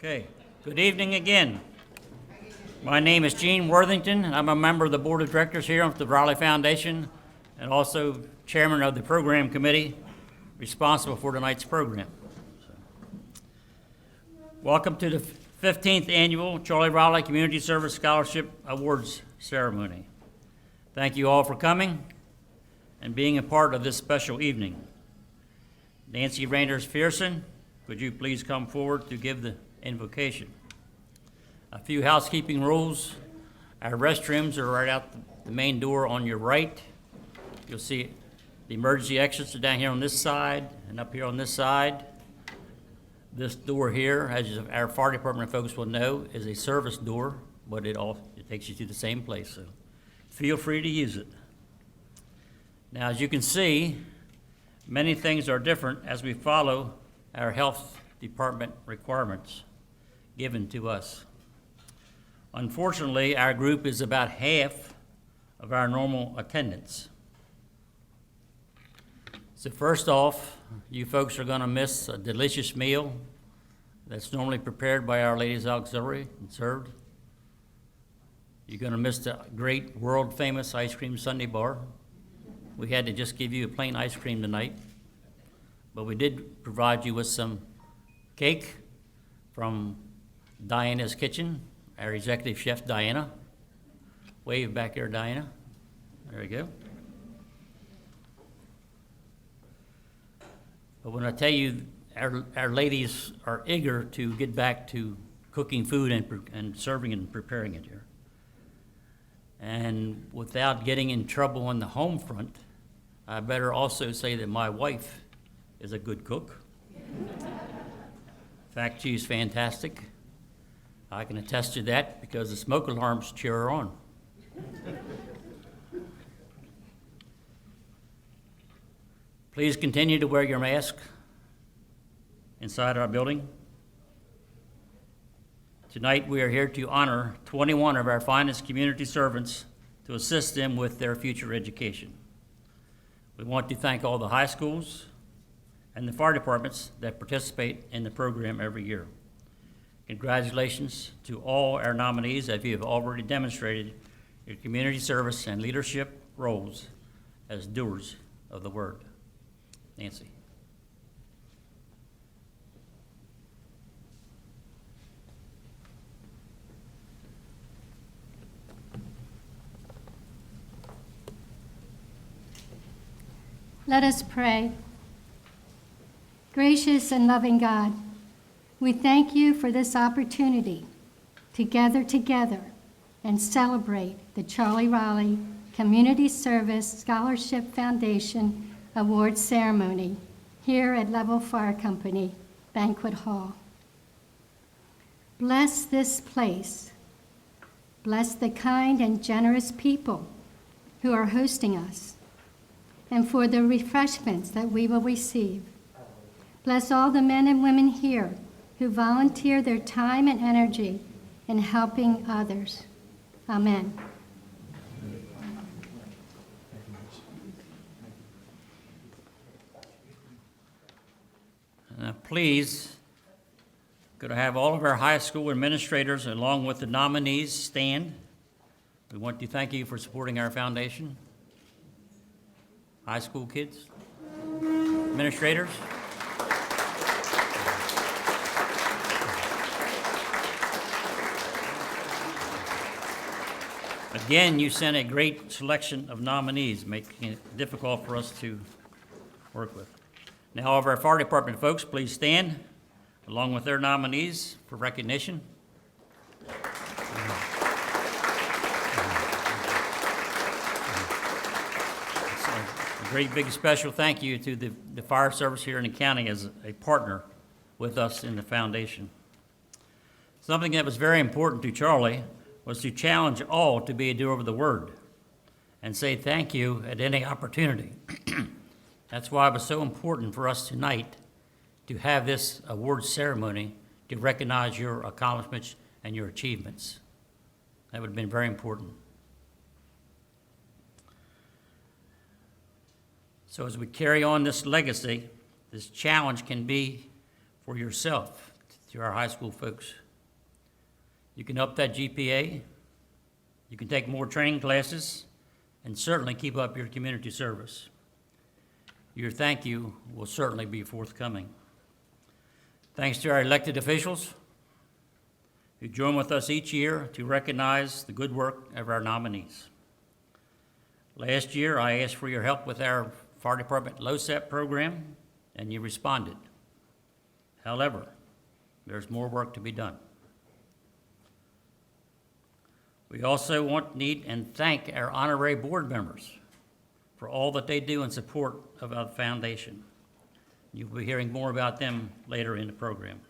Okay, good evening again. My name is Gene Worthington, and I'm a member of the Board of Directors here at the Raleigh Foundation and also Chairman of the Program Committee responsible for tonight's program. Welcome to the 15th Annual Charlie Raleigh Community Service Scholarship Awards Ceremony. Thank you all for coming and being a part of this special evening. Nancy Randers-Fearson, would you please come forward to give the invocation? A few housekeeping rules. Our restrooms are right out the main door on your right. You'll see the emergency exits are down here on this side and up here on this side. This door here, as our fire department folks will know, is a service door, but it takes you to the same place, so feel free to use it. Now, as you can see, many things are different as we follow our health department requirements given to us. Unfortunately, our group is about half of our normal attendance. So first off, you folks are gonna miss a delicious meal that's normally prepared by Our Ladies Auxiliary and served. You're gonna miss the great world-famous ice cream sundae bar. We had to just give you a plain ice cream tonight, but we did provide you with some cake from Diana's Kitchen, our executive chef, Diana. Wave back here, Diana. There we go. But when I tell you our ladies are eager to get back to cooking food and serving and preparing it here. And without getting in trouble on the home front, I better also say that my wife is a good cook. In fact, she's fantastic. I can attest to that because the smoke alarms cheer her on. Please continue to wear your mask inside our building. Tonight we are here to honor 21 of our finest community servants to assist them with their future education. We want to thank all the high schools and the fire departments that participate in the program every year. Congratulations to all our nominees as you have already demonstrated your community service and leadership roles as doers of the word. Nancy. Let us pray. Gracious and loving God, we thank you for this opportunity to gather together and celebrate the Charlie Raleigh Community Service Scholarship Foundation Awards Ceremony here at Level Fire Company Banquet Hall. Bless this place. Bless the kind and generous people who are hosting us, and for the refreshments that we will receive. Bless all the men and women here who volunteer their time and energy in helping others. Amen. Please, could I have all of our high school administrators along with the nominees stand? We want to thank you for supporting our foundation. High school kids, administrators. Again, you sent a great selection of nominees, making it difficult for us to work with. Now, all of our fire department folks, please stand along with their nominees for recognition. A great big special thank you to the fire service here in the county as a partner with us in the foundation. Something that was very important to Charlie was to challenge all to be a doer of the word and say thank you at any opportunity. That's why it was so important for us tonight to have this award ceremony to recognize your accomplishments and your achievements. That would have been very important. So as we carry on this legacy, this challenge can be for yourself to our high school folks. You can up that GPA, you can take more training classes, and certainly keep up your community service. Your thank you will certainly be forthcoming. Thanks to our elected officials who join with us each year to recognize the good work of our nominees. Last year, I asked for your help with our fire department LoSAP program, and you responded. However, there's more work to be done. We also need and thank our honorary board members for all that they do in support of our foundation. You'll be hearing more about them later in the program.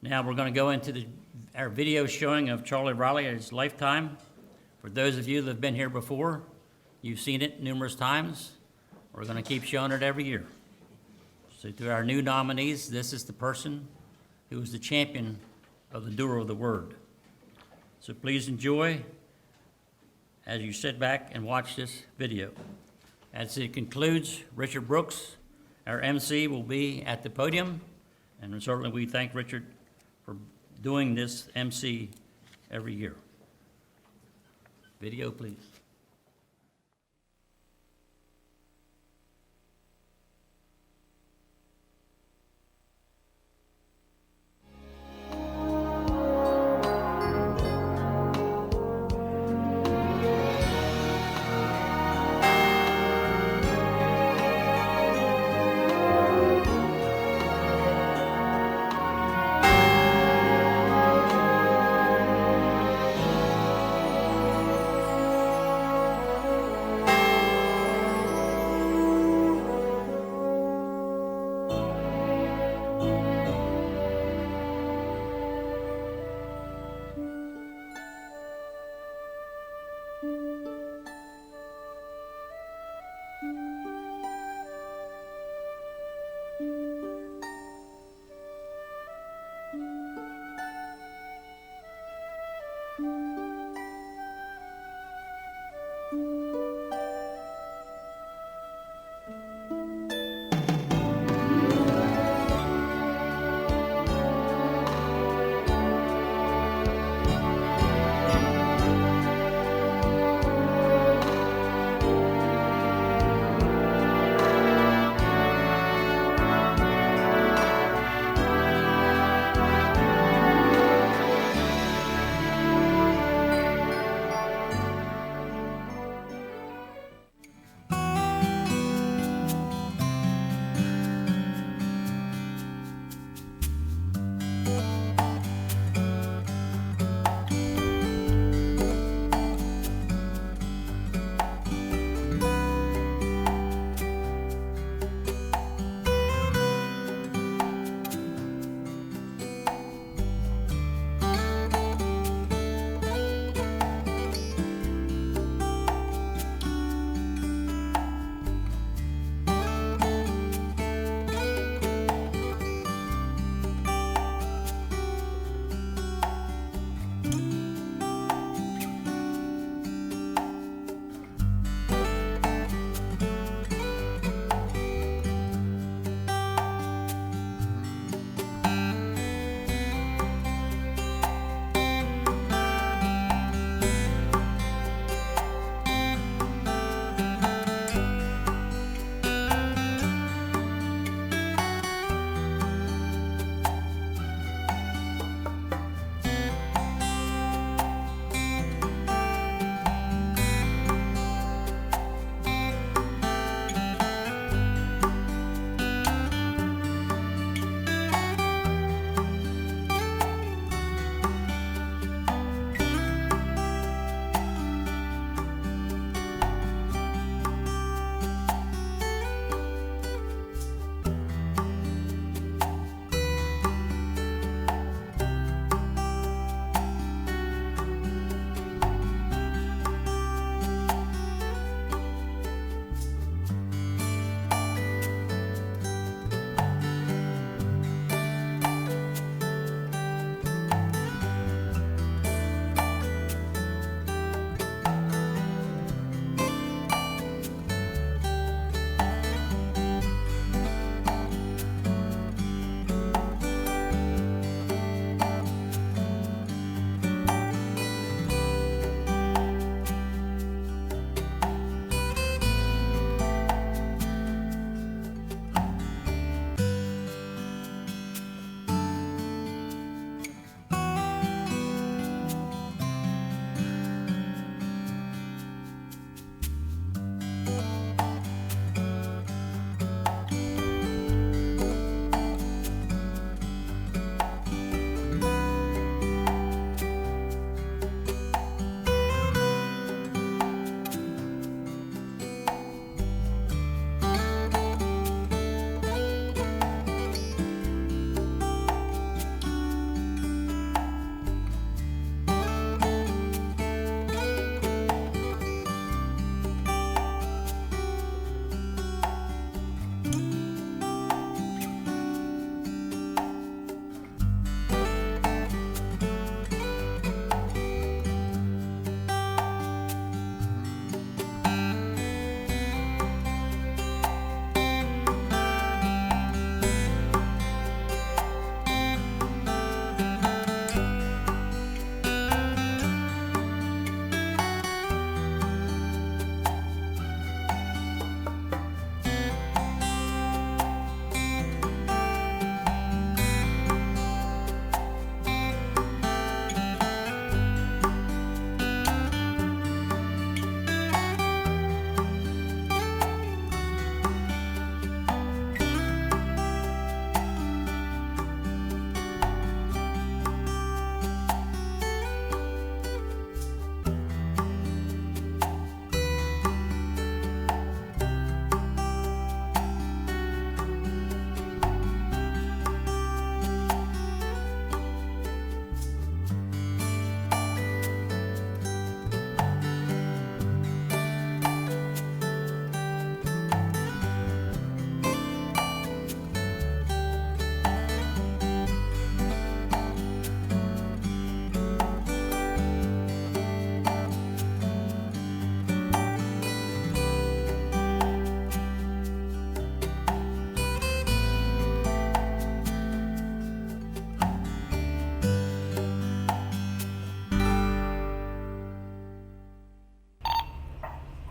Now we're going to go into our video showing of Charlie Riley at his lifetime. For those of you that have been here before, you've seen it numerous times. We're going to keep showing it every year. So to our new nominees, this is the person who is the champion of the doer of the word. So please enjoy as you sit back and watch this video. As it concludes, Richard Brooks, our MC, will be at the podium, and certainly we thank Richard for doing this MC every year. Video, please.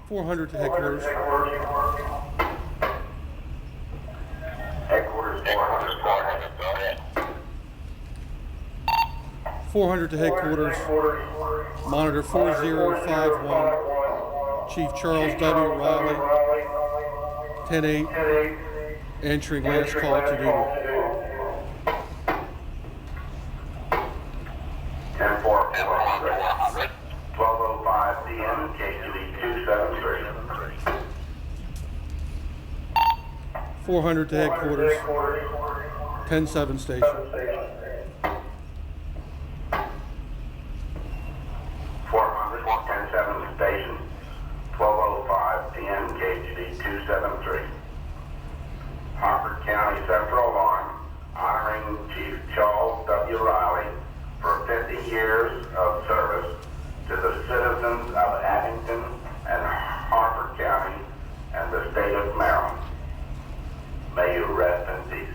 400 to headquarters. Headquarters 400, go ahead. 400 to headquarters. Monitor 4051. Chief Charles W. Riley. 10-8. Entering last call to duty. 10-4, 400. 12:05 p.m. KQE 273. 400 to headquarters. 10-7 station. 400, 10-7 station. 12:05 p.m. KQE 273. Harford County Central Alarm, honoring Chief Charles W. Riley for 50 years of service to the citizens of Abington and Harford County and the state of Maryland. May you rest in peace.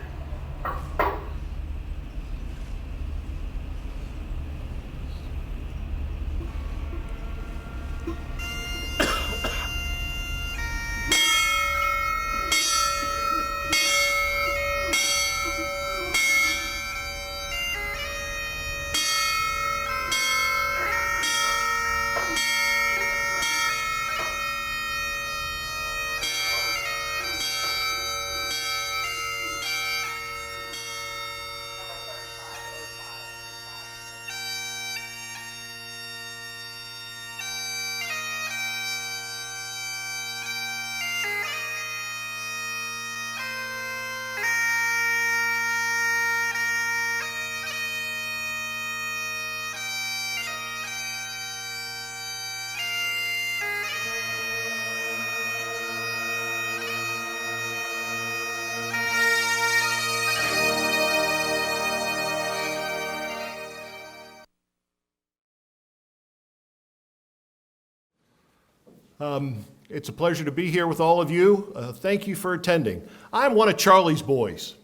It's a pleasure to be here with all of you. Thank you for attending. I'm one of Charlie's boys.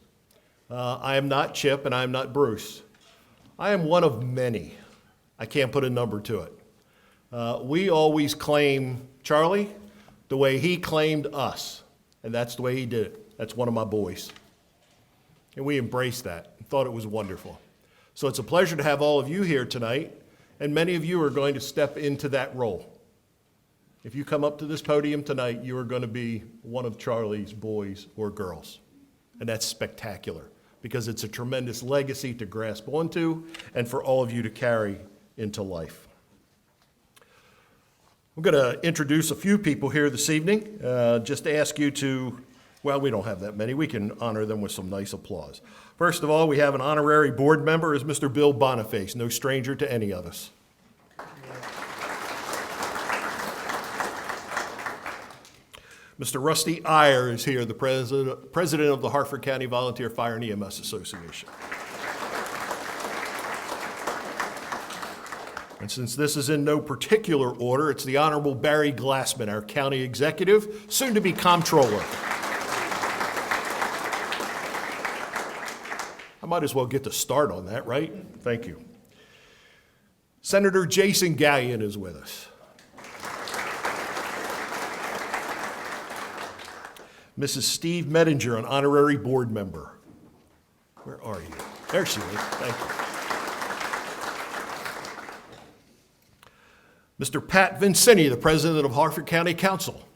I am not Chip and I am not Bruce. I am one of many. I can't put a number to it. We always claim Charlie the way he claimed us, and that's the way he did it. That's one of my boys. And we embraced that and thought it was wonderful. So it's a pleasure to have all of you here tonight, and many of you are going to step into that role. If you come up to this podium tonight, you are going to be one of Charlie's boys or girls. And that's spectacular because it's a tremendous legacy to grasp onto and for all of you to carry into life. I'm going to introduce a few people here this evening. Just ask you to, well, we don't have that many. We can honor them with some nice applause. First of all, we have an honorary board member is Mr. Bill Boniface, no stranger to any of us. Mr. Rusty Iyer is here, the president of the Harford County Volunteer Fire and EMS Association. And since this is in no particular order, it's the Honorable Barry Glassman, our county executive, soon to be comptroller. I might as well get to start on that, right? Thank you. Senator Jason Gallion is with us. Mrs. Steve Medinger, an honorary board member. Where are you? There she is. Thank you. Mr. Pat Vincini, the president of Harford County Council.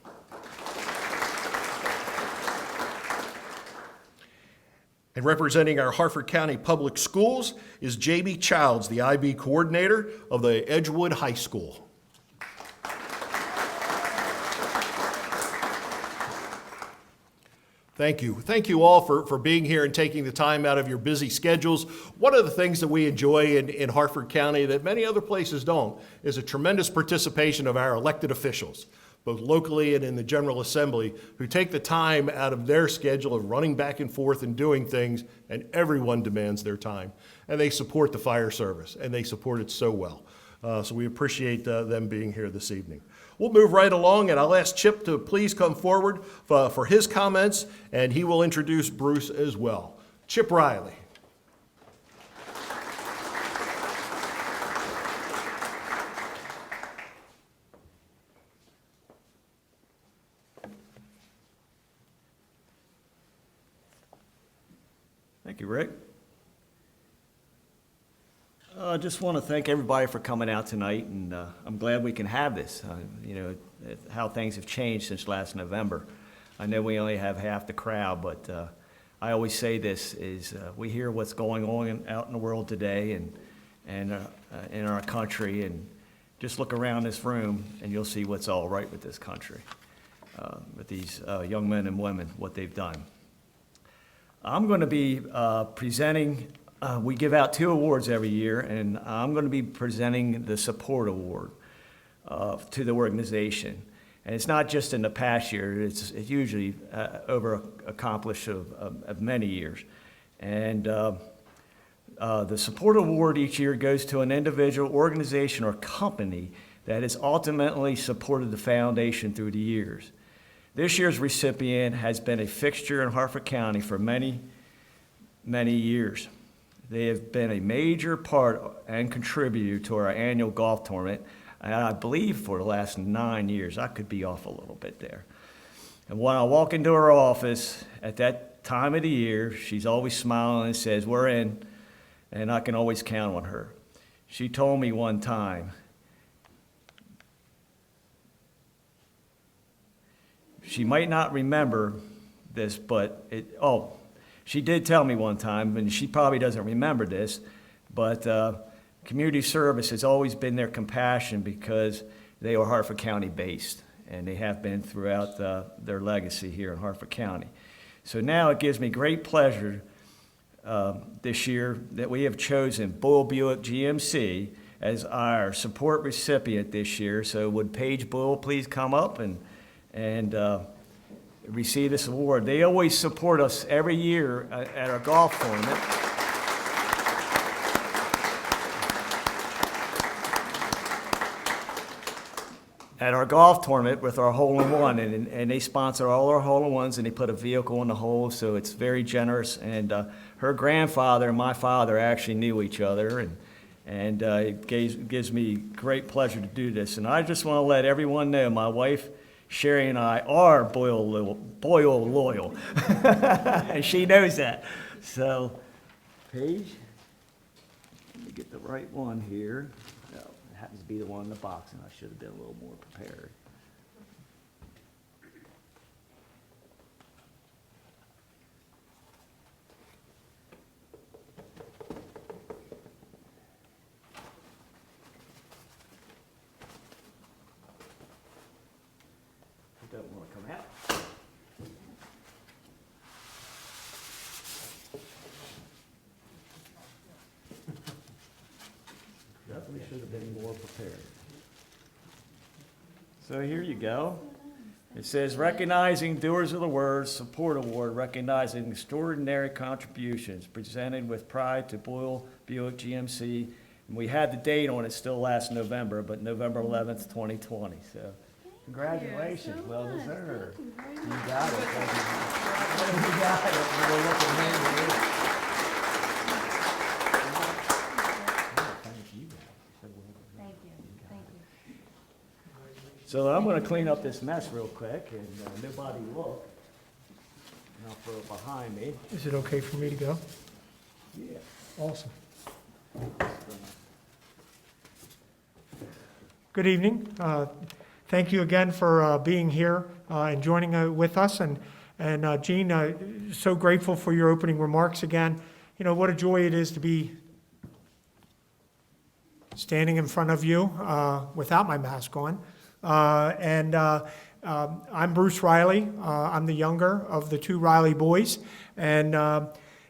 And representing our Harford County Public Schools is Jamie Childs, the IB coordinator of the Edgewood High School. Thank you. Thank you all for being here and taking the time out of your busy schedules. One of the things that we enjoy in Harford County that many other places don't is a tremendous participation of our elected officials, both locally and in the General Assembly, who take the time out of their schedule of running back and forth and doing things, and everyone demands their time. And they support the fire service, and they support it so well. So we appreciate them being here this evening. We'll move right along, and I'll ask Chip to please come forward for his comments, and he will introduce Bruce as well. Chip Riley. I just want to thank everybody for coming out tonight, and I'm glad we can have this. How things have changed since last November. I know we only have half the crowd, but I always say this is we hear what's going on out in the world today and in our country, and just look around this room and you'll see what's all right with this country, with these young men and women, what they've done. I'm going to be presenting. We give out 2 awards every year, and I'm going to be presenting the Support Award to the organization. And it's not just in the past year, it's usually over accomplished of many years. And the Support Award each year goes to an individual, organization, or company that has ultimately supported the foundation through the years. This year's recipient has been a fixture in Harford County for many, many years. They have been a major part and contributor to our annual golf tournament, and I believe for the last 9 years. I could be off a little bit there. And when I walk into her office at that time of the year, she's always smiling and says, "We're in," and I can always count on her. She told me one time, she might not remember this, but she did tell me one time, and she probably doesn't remember this, but community service has always been their compassion because they are Harford County based, and they have been throughout their legacy here in Harford County. So now it gives me great pleasure this year that we have chosen Boyle Buick GMC as our support recipient this year. So would Paige Boyle please come up and receive this award. They always support us every year at our golf tournament. At our golf tournament with our hole-in-one, and they sponsor all our hole-in-ones, and they put a vehicle in the hole, so it's very generous. And her grandfather and my father actually knew each other, and it gives me great pleasure to do this. And I just want to let everyone know my wife Sherry and I are Boyle loyal, and she knows that. So, Paige, let me get the right one here. No, it happens to be the one in the box, and I should have been a little more prepared. Don't want to come out. Definitely should have been more prepared. So here you go. It says, recognizing doers of the word, support award, recognizing extraordinary contributions, presented with pride to Boyle Buick GMC. And we had the date on it still last November, but November 11th, 2020. So. Congratulations, well deserved. You got it. You got it. We're looking handy. Thank you. Thank you. So I'm going to clean up this mess real quick, and nobody look. And I'll throw it behind me. Is it okay for me to go? Yeah. Awesome. Good evening. Thank you again for being here and joining with us. And Gene, so grateful for your opening remarks again. You know, what a joy it is to be standing in front of you without my mask on. I'm Bruce Riley. I'm the younger of the 2 Riley boys. And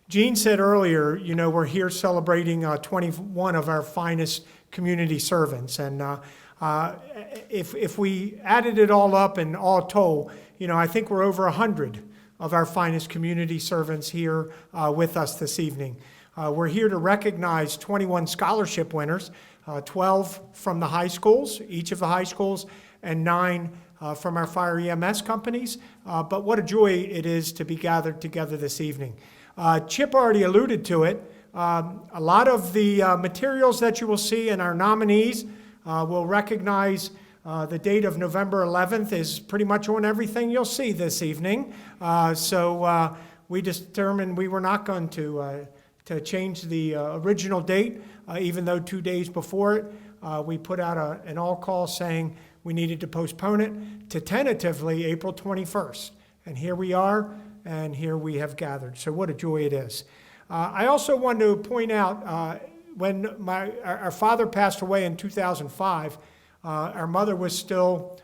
Gene said earlier, you know, we're here celebrating 21 of our finest community servants. And if we added it all up and all told, you know, I think we're over 100 of our finest community servants here with us this evening. We're here to recognize 21 scholarship winners, 12 from the high schools, each of the high schools, and 9 from our fire EMS companies. But what a joy it is to be gathered together this evening. Chip already alluded to it. A lot of the materials that you will see in our nominees will recognize the date of November 11th is pretty much on everything you'll see this evening. So we determined we were not going to to change the original date, even though 2 days before it, we put out an all-call saying we needed to postpone it to tentatively April 21st. And here we are, and here we have gathered. So what a joy it is. I also want to point out, when our father passed away in 2005, our mother was still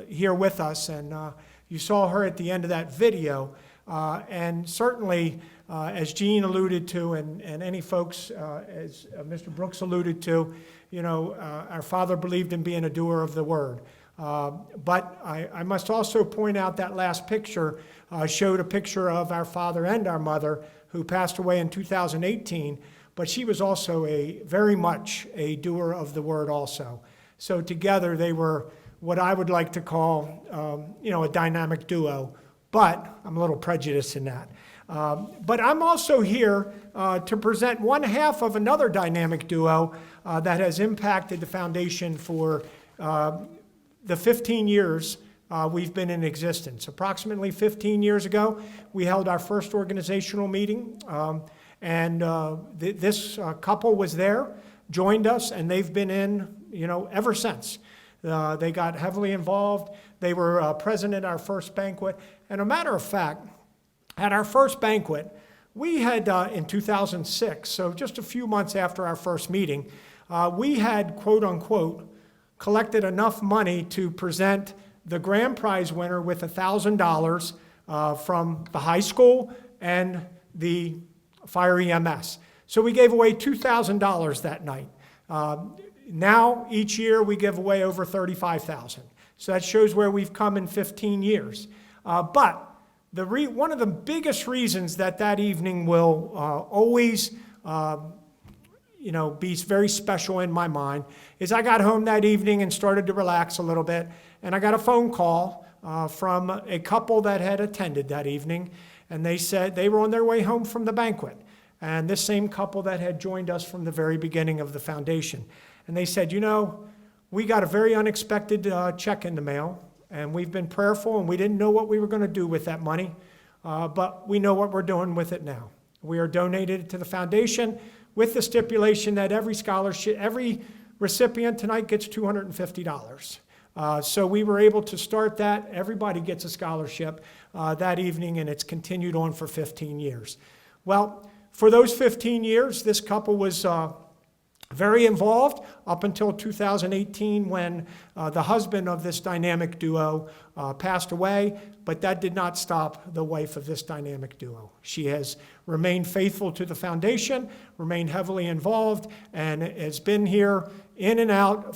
here with us, and you saw her at the end of that video. And certainly, as Gene alluded to, and any folks, as Mr. Brooks alluded to, you know, our father believed in being a doer of the word. But I must also point out that last picture showed a picture of our father and our mother who passed away in 2018, but she was also very much a doer of the word also. So together they were what I would like to call, you know, a dynamic duo, but I'm a little prejudiced in that. But I'm also here to present one half of another dynamic duo that has impacted the foundation for the 15 years we've been in existence. Approximately 15 years ago, we held our first organizational meeting, and this couple was there, joined us, and they've been in, you know, ever since. They got heavily involved. They were present at our first banquet. And a matter of fact, at our first banquet, we had, in 2006, so just a few months after our first meeting, we had, quote unquote, collected enough money to present the grand prize winner with $1,000 from the high school and the fire EMS. So we gave away $2,000 that night. Now, each year, we give away over $35,000. So that shows where we've come in 15 years. But one of the biggest reasons that evening will always you know, be very special in my mind is I got home that evening and started to relax a little bit, and I got a phone call from a couple that had attended that evening, and they said they were on their way home from the banquet, and this same couple that had joined us from the very beginning of the foundation. And they said, you know, we got a very unexpected check in the mail, and we've been prayerful, and we didn't know what we were going to do with that money, but we know what we're doing with it now. We are donated to the foundation with the stipulation that every recipient tonight gets $250. So we were able to start that. Everybody gets a scholarship that evening, and it's continued on for 15 years. Well, for those 15 years, this couple was very involved up until 2018 when the husband of this dynamic duo passed away, but that did not stop the wife of this dynamic duo. She has remained faithful to the foundation, remained heavily involved, and has been here in and out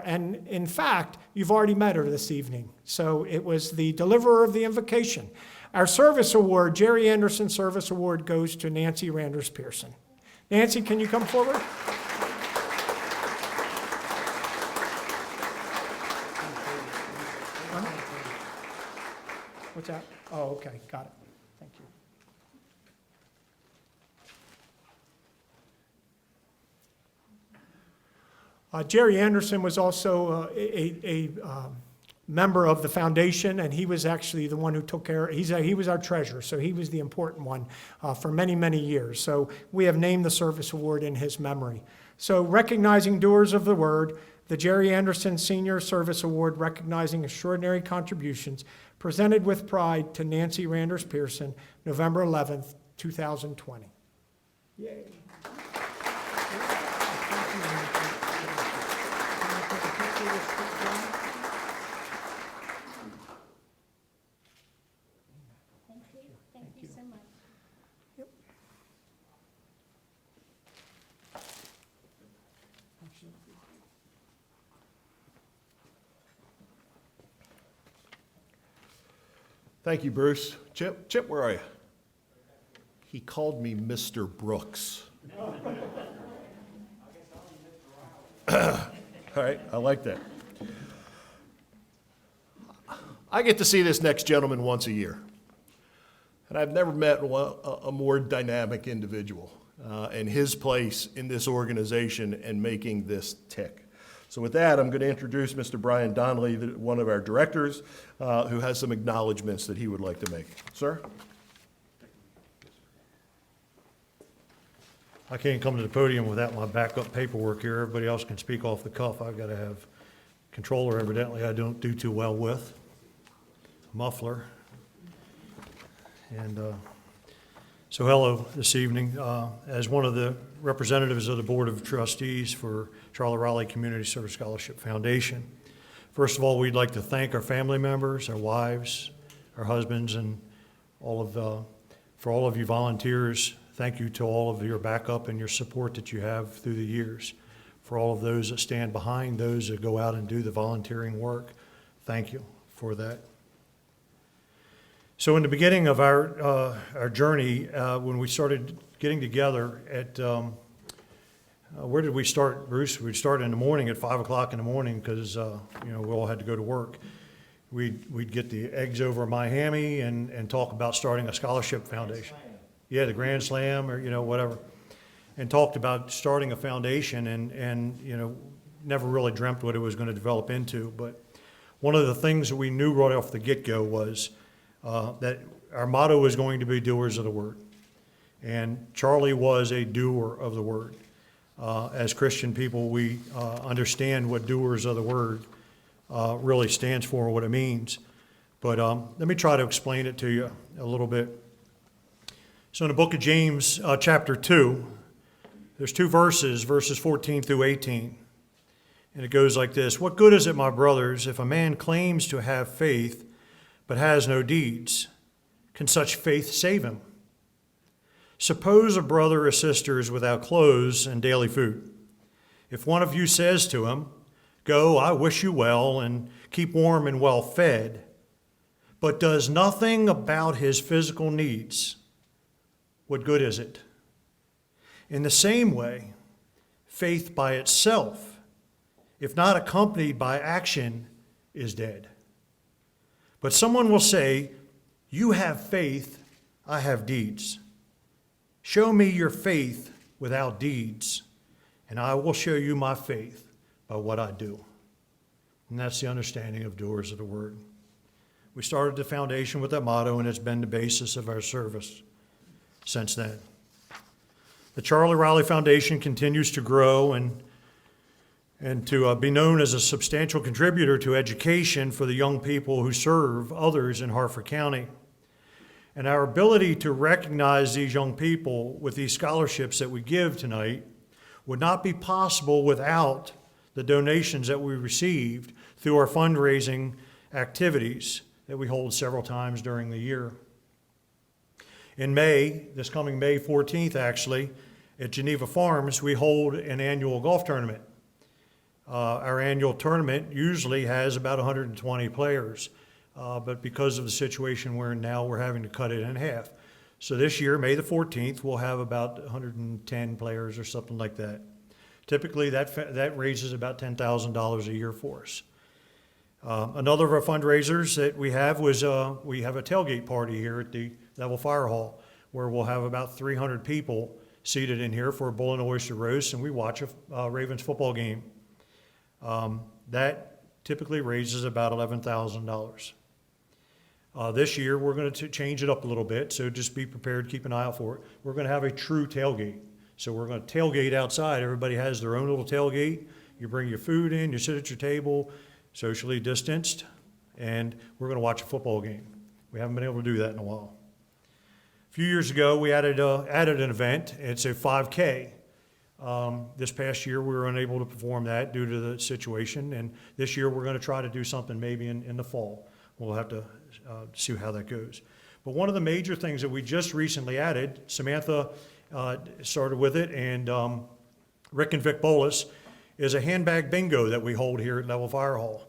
and in fact, you've already met her this evening. So it was the deliverer of the invocation. Our service award, Jerry Anderson Service Award, goes to Nancy Randers Pearson. Nancy, can you come forward? What's that? Oh, okay, got it. Thank you. Jerry Anderson was also a member of the foundation, and he was actually the one who took care. He was our treasurer, so he was the important one for many, many years. So we have named the service award in his memory. So recognizing doers of the word, the Jerry Anderson Senior Service Award recognizing extraordinary contributions, presented with pride to Nancy Randers Pearson, November 11th, 2020. Yay. Thank you so much. Thank you, Bruce. Chip, where are you? He called me Mr. Brooks. All right, I like that. I get to see this next gentleman once a year, and I've never met a more dynamic individual and his place in this organization and making this tick. So with that, I'm going to introduce Mr. Brian Donnelly, one of our directors, who has some acknowledgments that he would like to make. Sir? I can't come to the podium without my backup paperwork here. Everybody else can speak off the cuff. I've got to have controller, evidently I don't do too well with. Muffler. And so hello this evening. As one of the representatives of the Board of Trustees for Charlie Raleigh Community Service Scholarship Foundation, first of all, we'd like to thank our family members, our wives, our husbands, and for all of you volunteers. Thank you to all of your backup and your support that you have through the years. For all of those that stand behind those that go out and do the volunteering work, thank you for that. So in the beginning of our journey, when we started getting together at, where did we start, Bruce? We'd start in the morning at 5 o'clock in the morning because, we all had to go to work. We'd get the eggs over Miami and talk about starting a scholarship foundation. Yeah, the Grand Slam or, whatever. And talked about starting a foundation and never really dreamt what it was going to develop into. But one of the things that we knew right off the get-go was that our motto was going to be doers of the word. And Charlie was a doer of the word. As Christian people, we understand what doers of the word really stands for and what it means. But let me try to explain it to you a little bit. So in the book of James, chapter 2, there's two verses 14 through 18. And it goes like this: "What good is it, my brothers, if a man claims to have faith but has no deeds? Can such faith save him? Suppose a brother or sister is without clothes and daily food. If one of you says to him, 'Go, I wish you well, and keep warm and well fed,' but does nothing about his physical needs, what good is it? In the same way, faith by itself, if not accompanied by action, is dead. But someone will say, 'You have faith, I have deeds. Show me your faith without deeds, and I will show you my faith by what I do.'" And that's the understanding of doers of the word. We started the foundation with that motto, and it's been the basis of our service since then. The Charlie Raleigh Foundation continues to grow and to be known as a substantial contributor to education for the young people who serve others in Harford County. And our ability to recognize these young people with these scholarships that we give tonight would not be possible without the donations that we received through our fundraising activities that we hold several times during the year. In May, this coming May 14th actually, at Geneva Farms, we hold an annual golf tournament. Our annual tournament usually has about 120 players, but because of the situation we're in now, we're having to cut it in half. So this year, May the 14th, we'll have about 110 players or something like that. Typically, that raises about $10,000 a year for us. Another of our fundraisers that we have was we have a tailgate party here at the Level Fire Hall, where we'll have about 300 people seated in here for a bull and oyster roast, and we watch a Ravens football game. That typically raises about $11,000. This year, we're going to change it up a little bit, so just be prepared, keep an eye out for it. We're going to have a true tailgate. So we're going to tailgate outside. Everybody has their own little tailgate. You bring your food in, you sit at your table, socially distanced, and we're going to watch a football game. We haven't been able to do that in a while. A few years ago, we added an event. It's a 5K. This past year, we were unable to perform that due to the situation, and this year we're going to try to do something maybe in the fall. We'll have to see how that goes. But one of the major things that we just recently added, Samantha started with it, and Rick and Vic Bolus, is a handbag bingo that we hold here at Level Fire Hall.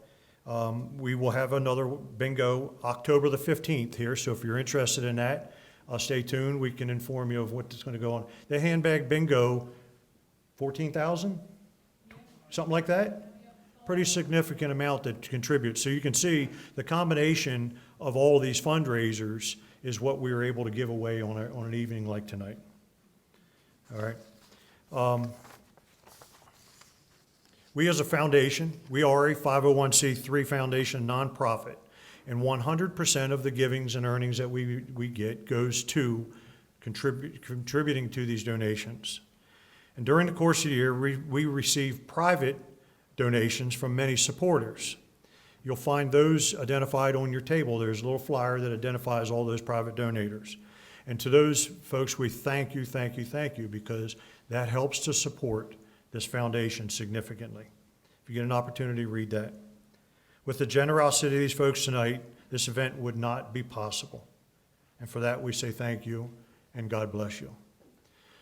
We will have another bingo October the 15th here, so if you're interested in that, stay tuned. We can inform you of what's going to go on. The handbag bingo, 14,000? Something like that? Pretty significant amount that contributes. So you can see the combination of all these fundraisers is what we were able to give away on an evening like tonight. All right. We as a foundation, we are a 501c3 foundation nonprofit, and 100% of the givings and earnings that we get goes to contributing to these donations. And during the course of the year, we receive private donations from many supporters. You'll find those identified on your table. There's a little flyer that identifies all those private donators. And to those folks, we thank you, thank you, thank you, because that helps to support this foundation significantly. If you get an opportunity, read that. With the generosity of these folks tonight, this event would not be possible. And for that, we say thank you and God bless you.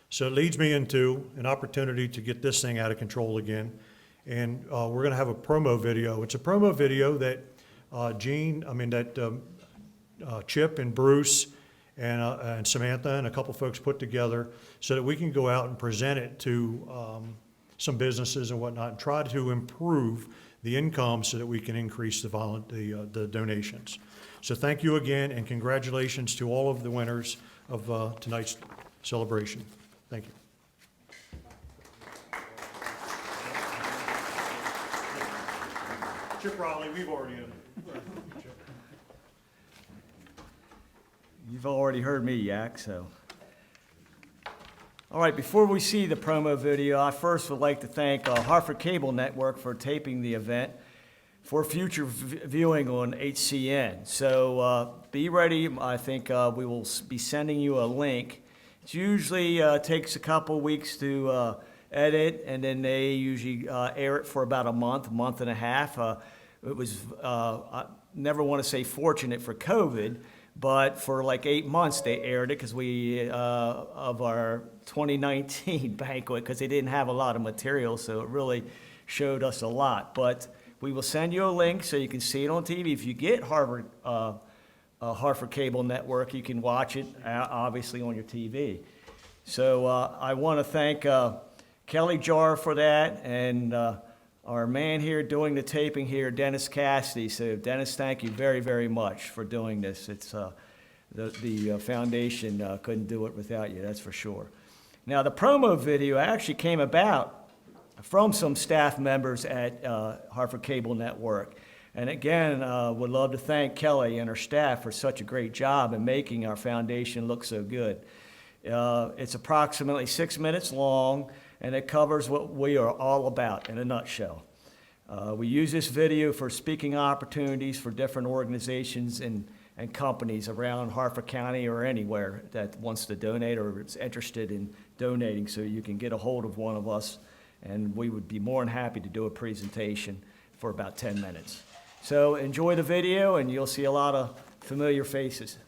So it leads me into an opportunity to get this thing out of control again. And we're going to have a promo video. It's a promo video that Chip and Bruce and Samantha and a couple folks put together so that we can go out and present it to some businesses and whatnot and try to improve the income so that we can increase the donations. So thank you again, and congratulations to all of the winners of tonight's celebration. Thank you. Chip Riley, we've already You've already heard me, Yak, so. All right, before we see the promo video, I first would like to thank Hartford Cable Network for taping the event for future viewing on HCN. So be ready. I think we will be sending you a link. It usually takes a couple weeks to edit, and then they usually air it for about a month and a half. It was, I never want to say fortunate for COVID, but for like 8 months they aired it because of our 2019 banquet, because they didn't have a lot of material, so it really showed us a lot. But we will send you a link so you can see it on TV. If you get Hartford Cable Network, you can watch it obviously on your TV. So I want to thank Kelly Jar for that, and our man here doing the taping here, Dennis Cassidy. So Dennis, thank you very, very much for doing this. It's the foundation couldn't do it without you, that's for sure. Now the promo video actually came about from some staff members at Hartford Cable Network. And again, would love to thank Kelly and her staff for such a great job in making our foundation look so good. It's approximately 6 minutes long, and it covers what we are all about in a nutshell. We use this video for speaking opportunities for different organizations and companies around Hartford County or anywhere that wants to donate or is interested in donating, so you can get a hold of one of us, and we would be more than happy to do a presentation for about 10 minutes. So enjoy the video, and you'll see a lot of familiar faces.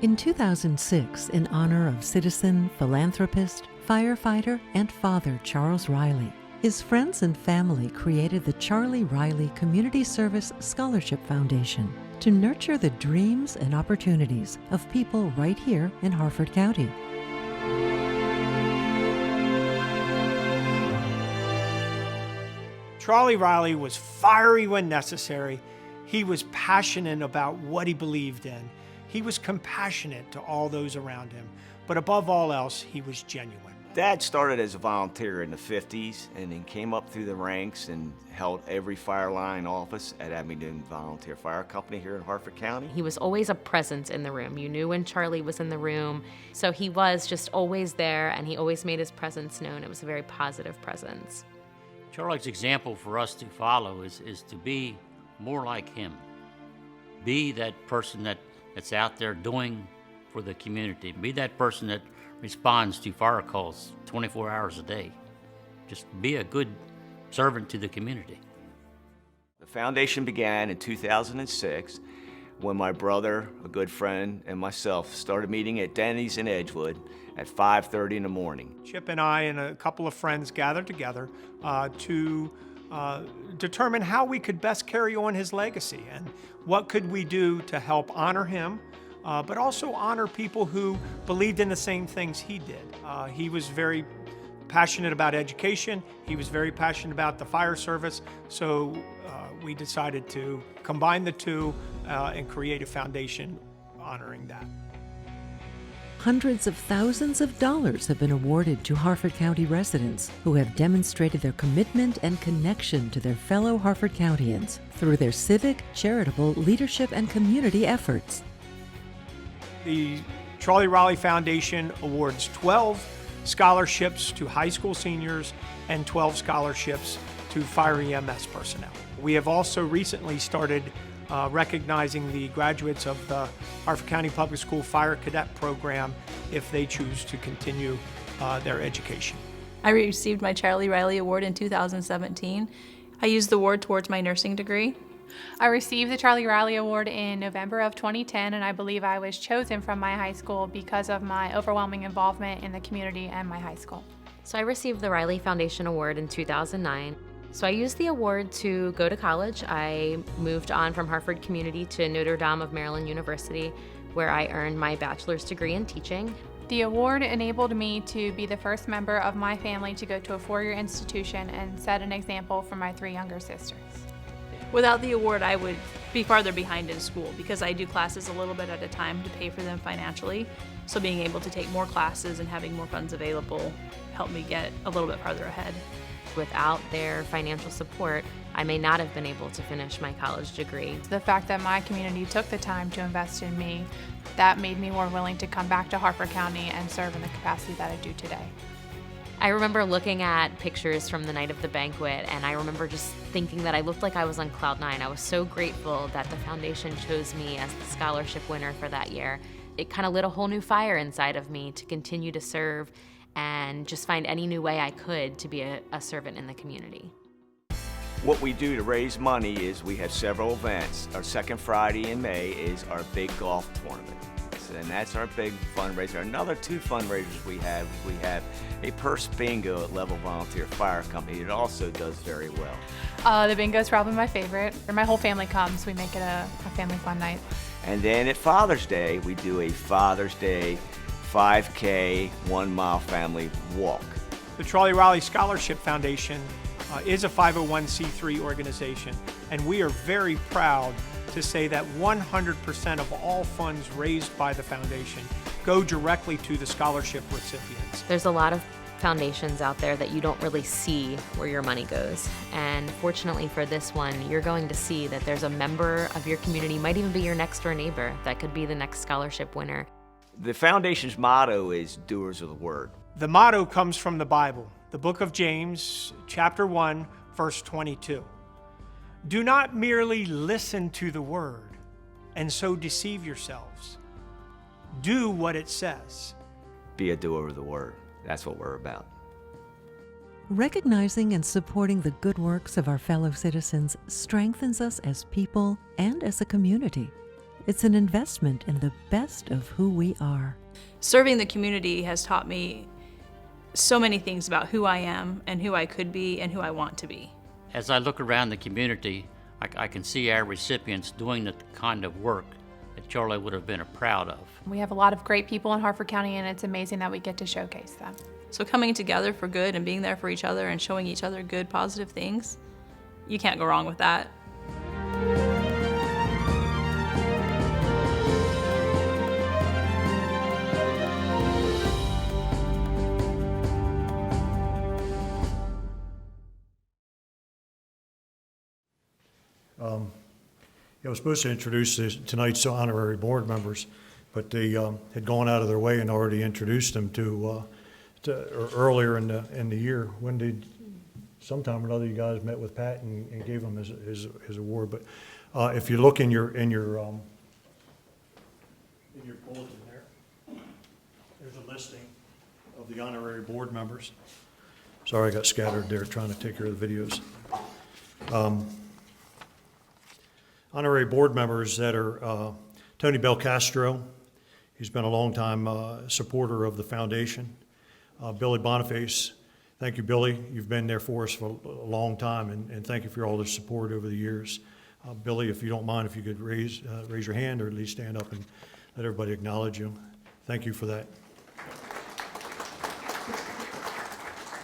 In 2006, in honor of citizen, philanthropist, firefighter, and father Charles Riley, his friends and family created the Charlie Riley Community Service Scholarship Foundation to nurture the dreams and opportunities of people right here in Hartford County. Charlie Riley was fiery when necessary. He was passionate about what he believed in. He was compassionate to all those around him. But above all else, he was genuine. Dad started as a volunteer in the 50s and then came up through the ranks and held every fire line office at Abingdon Volunteer Fire Company here in Hartford County. He was always a presence in the room. You knew when Charlie was in the room. So he was just always there, and he always made his presence known. It was a very positive presence. Charlie's example for us to follow is to be more like him. Be that person that's out there doing for the community. Be that person that responds to fire calls 24 hours a day. Just be a good servant to the community. The foundation began in 2006 when my brother, a good friend, and myself started meeting at Denny's in Edgewood at 5:30 in the morning. Chip and I and a couple of friends gathered together to determine how we could best carry on his legacy and what could we do to help honor him, but also honor people who believed in the same things he did. He was very passionate about education. He was very passionate about the fire service. So we decided to combine the two and create a foundation honoring that. Hundreds of thousands of dollars have been awarded to Harford County residents who have demonstrated their commitment and connection to their fellow Harford Countyans through their civic, charitable, leadership, and community efforts. The Charlie Raleigh Foundation awards 12 scholarships to high school seniors and 12 scholarships to fire EMS personnel. We have also recently started recognizing the graduates of the Harford County Public School Fire Cadet Program if they choose to continue their education. I received my Charlie Riley Award in 2017. I used the award towards my nursing degree. I received the Charlie Riley Award in November of 2010, and I believe I was chosen from my high school because of my overwhelming involvement in the community and my high school. So I received the Riley Foundation Award in 2009. So I used the award to go to college. I moved on from Harford Community to Notre Dame of Maryland University, where I earned my bachelor's degree in teaching. The award enabled me to be the first member of my family to go to a four-year institution and set an example for my three younger sisters. Without the award, I would be farther behind in school because I do classes a little bit at a time to pay for them financially. So being able to take more classes and having more funds available helped me get a little bit farther ahead. Without their financial support, I may not have been able to finish my college degree. The fact that my community took the time to invest in me, that made me more willing to come back to Harford County and serve in the capacity that I do today. I remember looking at pictures from the night of the banquet, and I remember just thinking that I looked like I was on cloud nine. I was so grateful that the foundation chose me as the scholarship winner for that year. It kind of lit a whole new fire inside of me to continue to serve and just find any new way I could to be a servant in the community. What we do to raise money is we have several events. Our second Friday in May is our big golf tournament. And that's our big fundraiser. Another two fundraisers we have a purse bingo at Level Volunteer Fire Company. It also does very well. The bingo is probably my favorite. My whole family comes. We make it a family fun night. And then at Father's Day, we do a Father's Day 5K 1 mile family walk. The Charlie Raleigh Scholarship Foundation is a 501c3 organization, and we are very proud to say that 100% of all funds raised by the foundation go directly to the scholarship recipients. There's a lot of foundations out there that you don't really see where your money goes. And fortunately for this one, you're going to see that there's a member of your community, might even be your next door neighbor, that could be the next scholarship winner. The foundation's motto is doers of the word. The motto comes from the Bible, the book of James, chapter 1, verse 22. Do not merely listen to the word and so deceive yourselves. Do what it says. Be a doer of the word. That's what we're about. Recognizing and supporting the good works of our fellow citizens strengthens us as people and as a community. It's an investment in the best of who we are. Serving the community has taught me so many things about who I am and who I could be and who I want to be. As I look around the community, I can see our recipients doing the kind of work that Charlie would have been proud of. We have a lot of great people in Harford County, and it's amazing that we get to showcase them. So coming together for good and being there for each other and showing each other good, positive things, you can't go wrong with that. I was supposed to introduce tonight's honorary board members, but they had gone out of their way and already introduced them to earlier in the year. When did sometime or another you guys met with Pat and gave him his award? But if you look in your bulletin there, there's a listing of the honorary board members. Sorry, I got scattered there trying to take care of the videos. Honorary board members that are Tony Belcastro. He's been a long-time supporter of the foundation. Billy Boniface. Thank you, Billy. You've been there for us for a long time, and thank you for all the support over the years. Billy, if you don't mind, if you could raise your hand or at least stand up and let everybody acknowledge you. Thank you for that.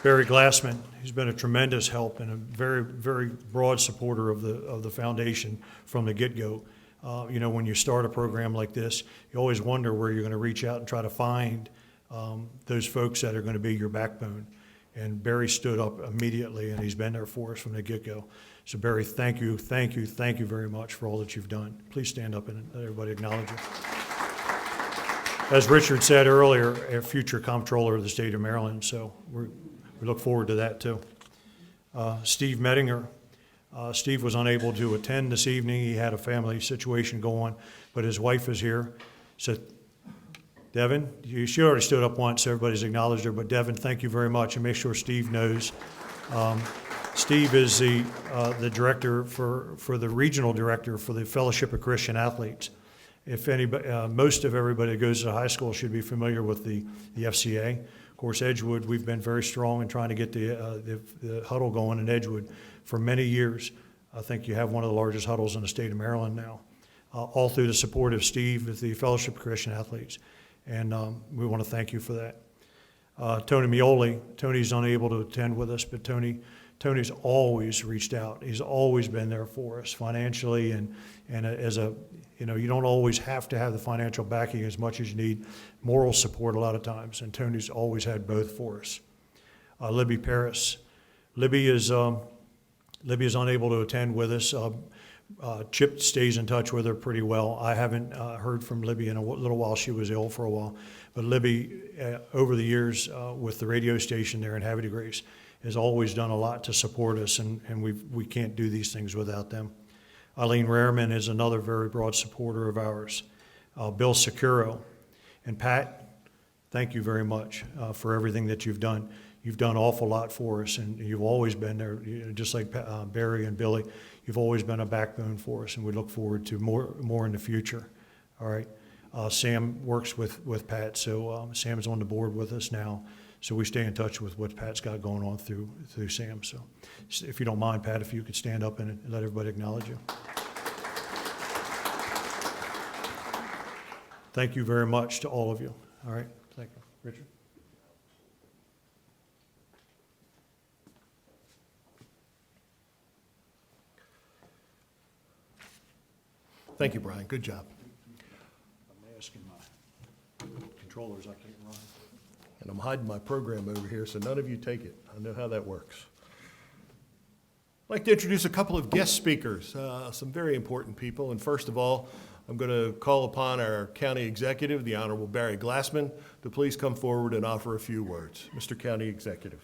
Barry Glassman, he's been a tremendous help and a very, very broad supporter of the foundation from the get-go. When you start a program like this, you always wonder where you're going to reach out and try to find those folks that are going to be your backbone. And Barry stood up immediately, and he's been there for us from the get-go. So Barry, thank you very much for all that you've done. Please stand up and let everybody acknowledge you. As Richard said earlier, a future comptroller of the state of Maryland, so we look forward to that too. Steve Mettinger. Steve was unable to attend this evening. He had a family situation go on, but his wife is here. So Devin, she already stood up once, so everybody's acknowledged her, but Devin, thank you very much, and make sure Steve knows. Steve is the director for the regional director for the Fellowship of Christian Athletes. If anybody, most of everybody that goes to high school should be familiar with the FCA. Of course, Edgewood, we've been very strong in trying to get the huddle going in Edgewood for many years. I think you have one of the largest huddles in the state of Maryland now, all through the support of Steve with the Fellowship of Christian Athletes. And we want to thank you for that. Tony Mioli, Tony's unable to attend with us, but Tony's always reached out. He's always been there for us financially and as a, you don't always have to have the financial backing as much as you need moral support a lot of times, and Tony's always had both for us. Libby Paris. Libby is unable to attend with us. Chip stays in touch with her pretty well. I haven't heard from Libby in a little while. She was ill for a while. But Libby, over the years with the radio station there in Havre de Grace, has always done a lot to support us, and we can't do these things without them. Eileen Rareman is another very broad supporter of ours. Bill Securo. And Pat, thank you very much for everything that you've done. You've done an awful lot for us, and you've always been there, just like Barry and Billy. You've always been a backbone for us, and we look forward to more in the future. All right. Sam works with Pat, so Sam is on the board with us now. So we stay in touch with what Pat's got going on through Sam. So if you don't mind, Pat, if you could stand up and let everybody acknowledge you. Thank you very much to all of you. All right. Thank you. Richard? Thank you, Brian. Good job. I'm asking my controllers, I can't run. And I'm hiding my program over here, so none of you take it. I know how that works. I'd like to introduce a couple of guest speakers, some very important people. And first of all, I'm going to call upon our county executive, the Honorable Barry Glassman, to please come forward and offer a few words. Mr. County Executive.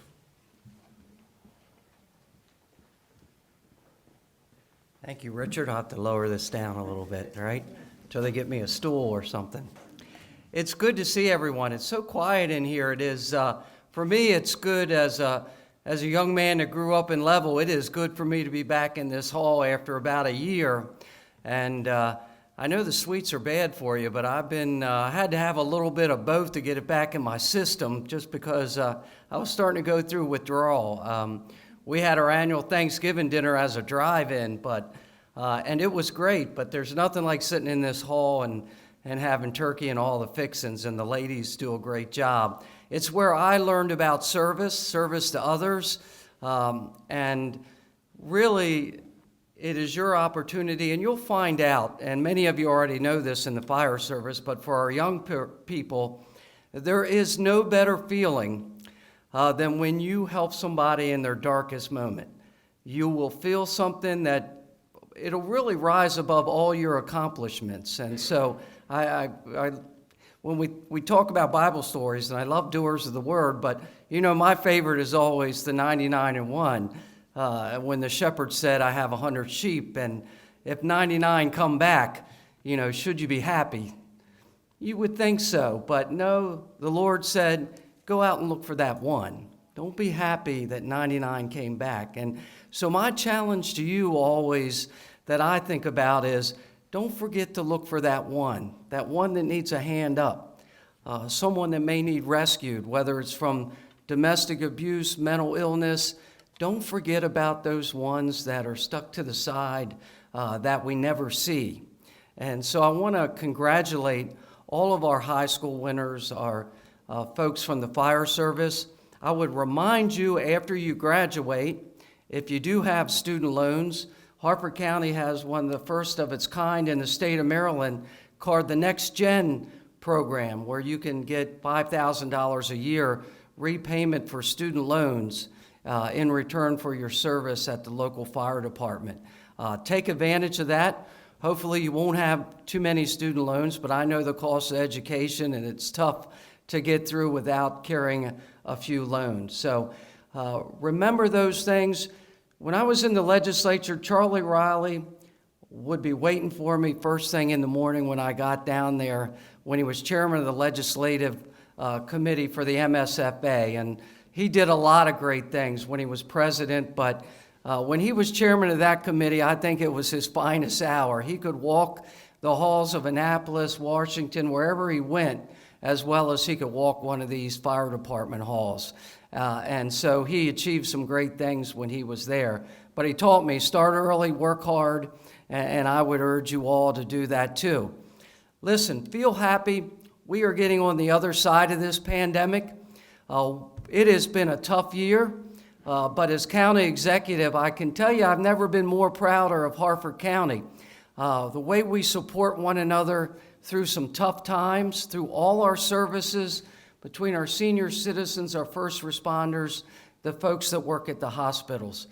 Thank you, Richard. I'll have to lower this down a little bit, all right, until they get me a stool or something. It's good to see everyone. It's so quiet in here. It is, for me, it's good as a young man that grew up in Level. It is good for me to be back in this hall after about a year. And I know the suites are bad for you, but I've been, had to have a little bit of both to get it back in my system just because I was starting to go through withdrawal. We had our annual Thanksgiving dinner as a drive-in, and it was great, but there's nothing like sitting in this hall and having turkey and all the fixings, and the ladies do a great job. It's where I learned about service to others, and really it is your opportunity, and you'll find out, and many of you already know this in the fire service, but for our young people, there is no better feeling than when you help somebody in their darkest moment. You will feel something that it'll really rise above all your accomplishments. And so when we talk about Bible stories, and I love doers of the word, but my favorite is always the 99 and 1. When the shepherd said, I have 100 sheep, and if 99 come back, should you be happy? You would think so, but no, the Lord said, go out and look for that one. Don't be happy that 99 came back. And so my challenge to you always that I think about is, don't forget to look for that one that needs a hand up, someone that may need rescued, whether it's from domestic abuse, mental illness. Don't forget about those ones that are stuck to the side that we never see. And so I want to congratulate all of our high school winners, our folks from the fire service. I would remind you after you graduate, if you do have student loans, Harford County has one of the first of its kind in the state of Maryland called the Next Gen program, where you can get $5,000 a year repayment for student loans in return for your service at the local fire department. Take advantage of that. Hopefully you won't have too many student loans, but I know the cost of education, and it's tough to get through without carrying a few loans. So remember those things. When I was in the legislature, Charlie Riley would be waiting for me first thing in the morning when I got down there, when he was chairman of the legislative committee for the MSFA. And he did a lot of great things when he was president, but when he was chairman of that committee, I think it was his finest hour. He could walk the halls of Annapolis, Washington, wherever he went, as well as he could walk one of these fire department halls. And so he achieved some great things when he was there. But he taught me, start early, work hard, and I would urge you all to do that too. Listen, feel happy. We are getting on the other side of this pandemic. It has been a tough year. But as county executive, I can tell you I've never been more prouder of Harford County. The way we support one another through some tough times, through all our services, between our senior citizens, our first responders, the folks that work at the hospitals.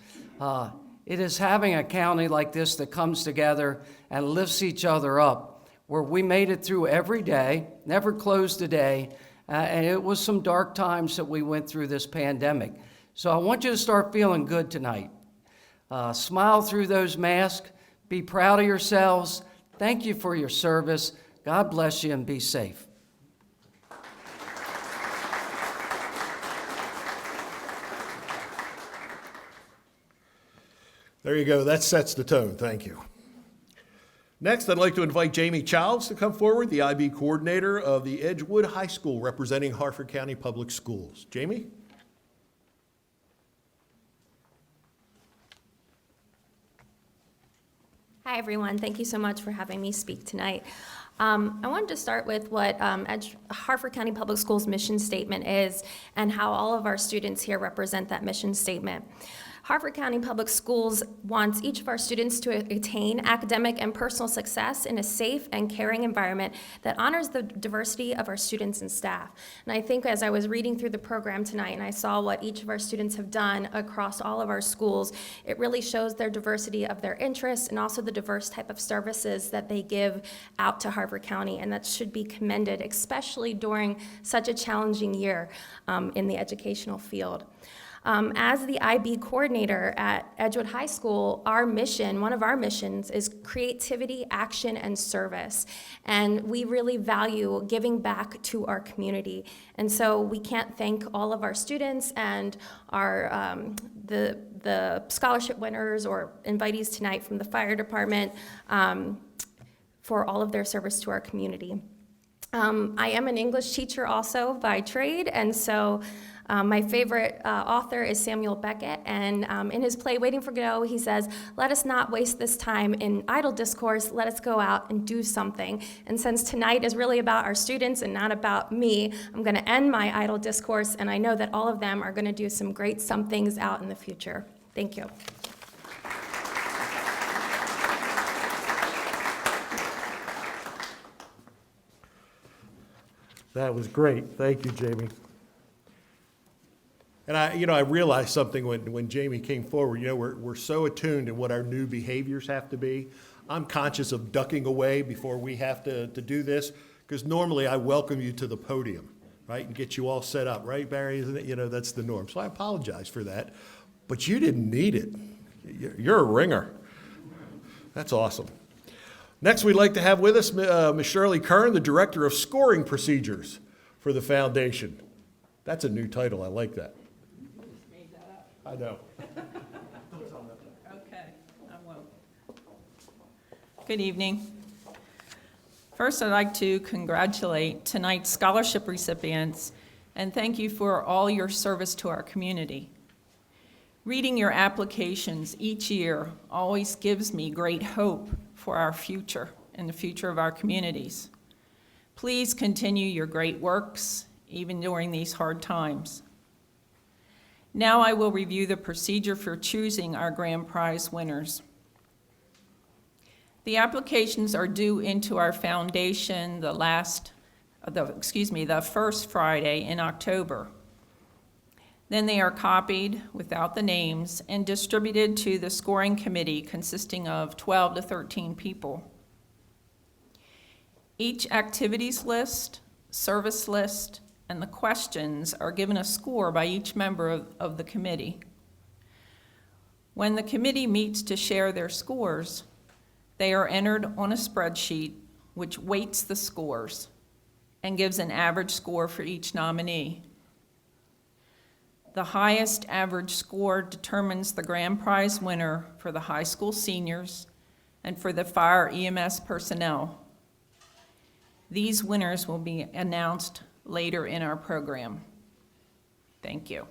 It is having a county like this that comes together and lifts each other up, where we made it through every day, never closed a day, and it was some dark times that we went through this pandemic. So I want you to start feeling good tonight. Smile through those masks. Be proud of yourselves. Thank you for your service. God bless you, and be safe. There you go. That sets the tone. Thank you. Next, I'd like to invite Jamie Childs to come forward, the IB coordinator of the Edgewood High School, representing Harford County Public Schools. Jamie? Hi, everyone. Thank you so much for having me speak tonight. I wanted to start with what Harford County Public Schools mission statement is and how all of our students here represent that mission statement. Harford County Public Schools wants each of our students to attain academic and personal success in a safe and caring environment that honors the diversity of our students and staff. And I think as I was reading through the program tonight and I saw what each of our students have done across all of our schools, it really shows their diversity of their interests and also the diverse type of services that they give out to Harford County, and that should be commended, especially during such a challenging year in the educational field. As the IB coordinator at Edgewood High School, our mission, one of our missions, is creativity, action, and service. And we really value giving back to our community. And so we can't thank all of our students and our the scholarship winners or invitees tonight from the fire department for all of their service to our community. I am an English teacher also by trade, and so my favorite author is Samuel Beckett, and in his play Waiting for Godot, he says, "Let us not waste this time in idle discourse, let us go out and do something." And since tonight is really about our students and not about me, I'm going to end my idle discourse, and I know that all of them are going to do some great somethings out in the future. Thank you. That was great. Thank you, Jamie. And I realized something when Jamie came forward. We're so attuned to what our new behaviors have to be. I'm conscious of ducking away before we have to do this, because normally I welcome you to the podium, right, and get you all set up, right, Barry? Isn't it? That's the norm. So I apologize for that, but you didn't need it. You're a ringer. That's awesome. Next, we'd like to have with us Ms. Shirley Kern, the Director of Scoring Procedures for the Foundation. That's a new title. I like that. Made that up. I know. Okay, I won't. Good evening. First, I'd like to congratulate tonight's scholarship recipients and thank you for all your service to our community. Reading your applications each year always gives me great hope for our future and the future of our communities. Please continue your great works, even during these hard times. Now I will review the procedure for choosing our grand prize winners. The applications are due into our foundation the first Friday in October. Then they are copied without the names and distributed to the scoring committee consisting of 12 to 13 people. Each activities list, service list, and the questions are given a score by each member of the committee. When the committee meets to share their scores, they are entered on a spreadsheet which weights the scores and gives an average score for each nominee. The highest average score determines the grand prize winner for the high school seniors and for the fire EMS personnel. These winners will be announced later in our program. Thank you.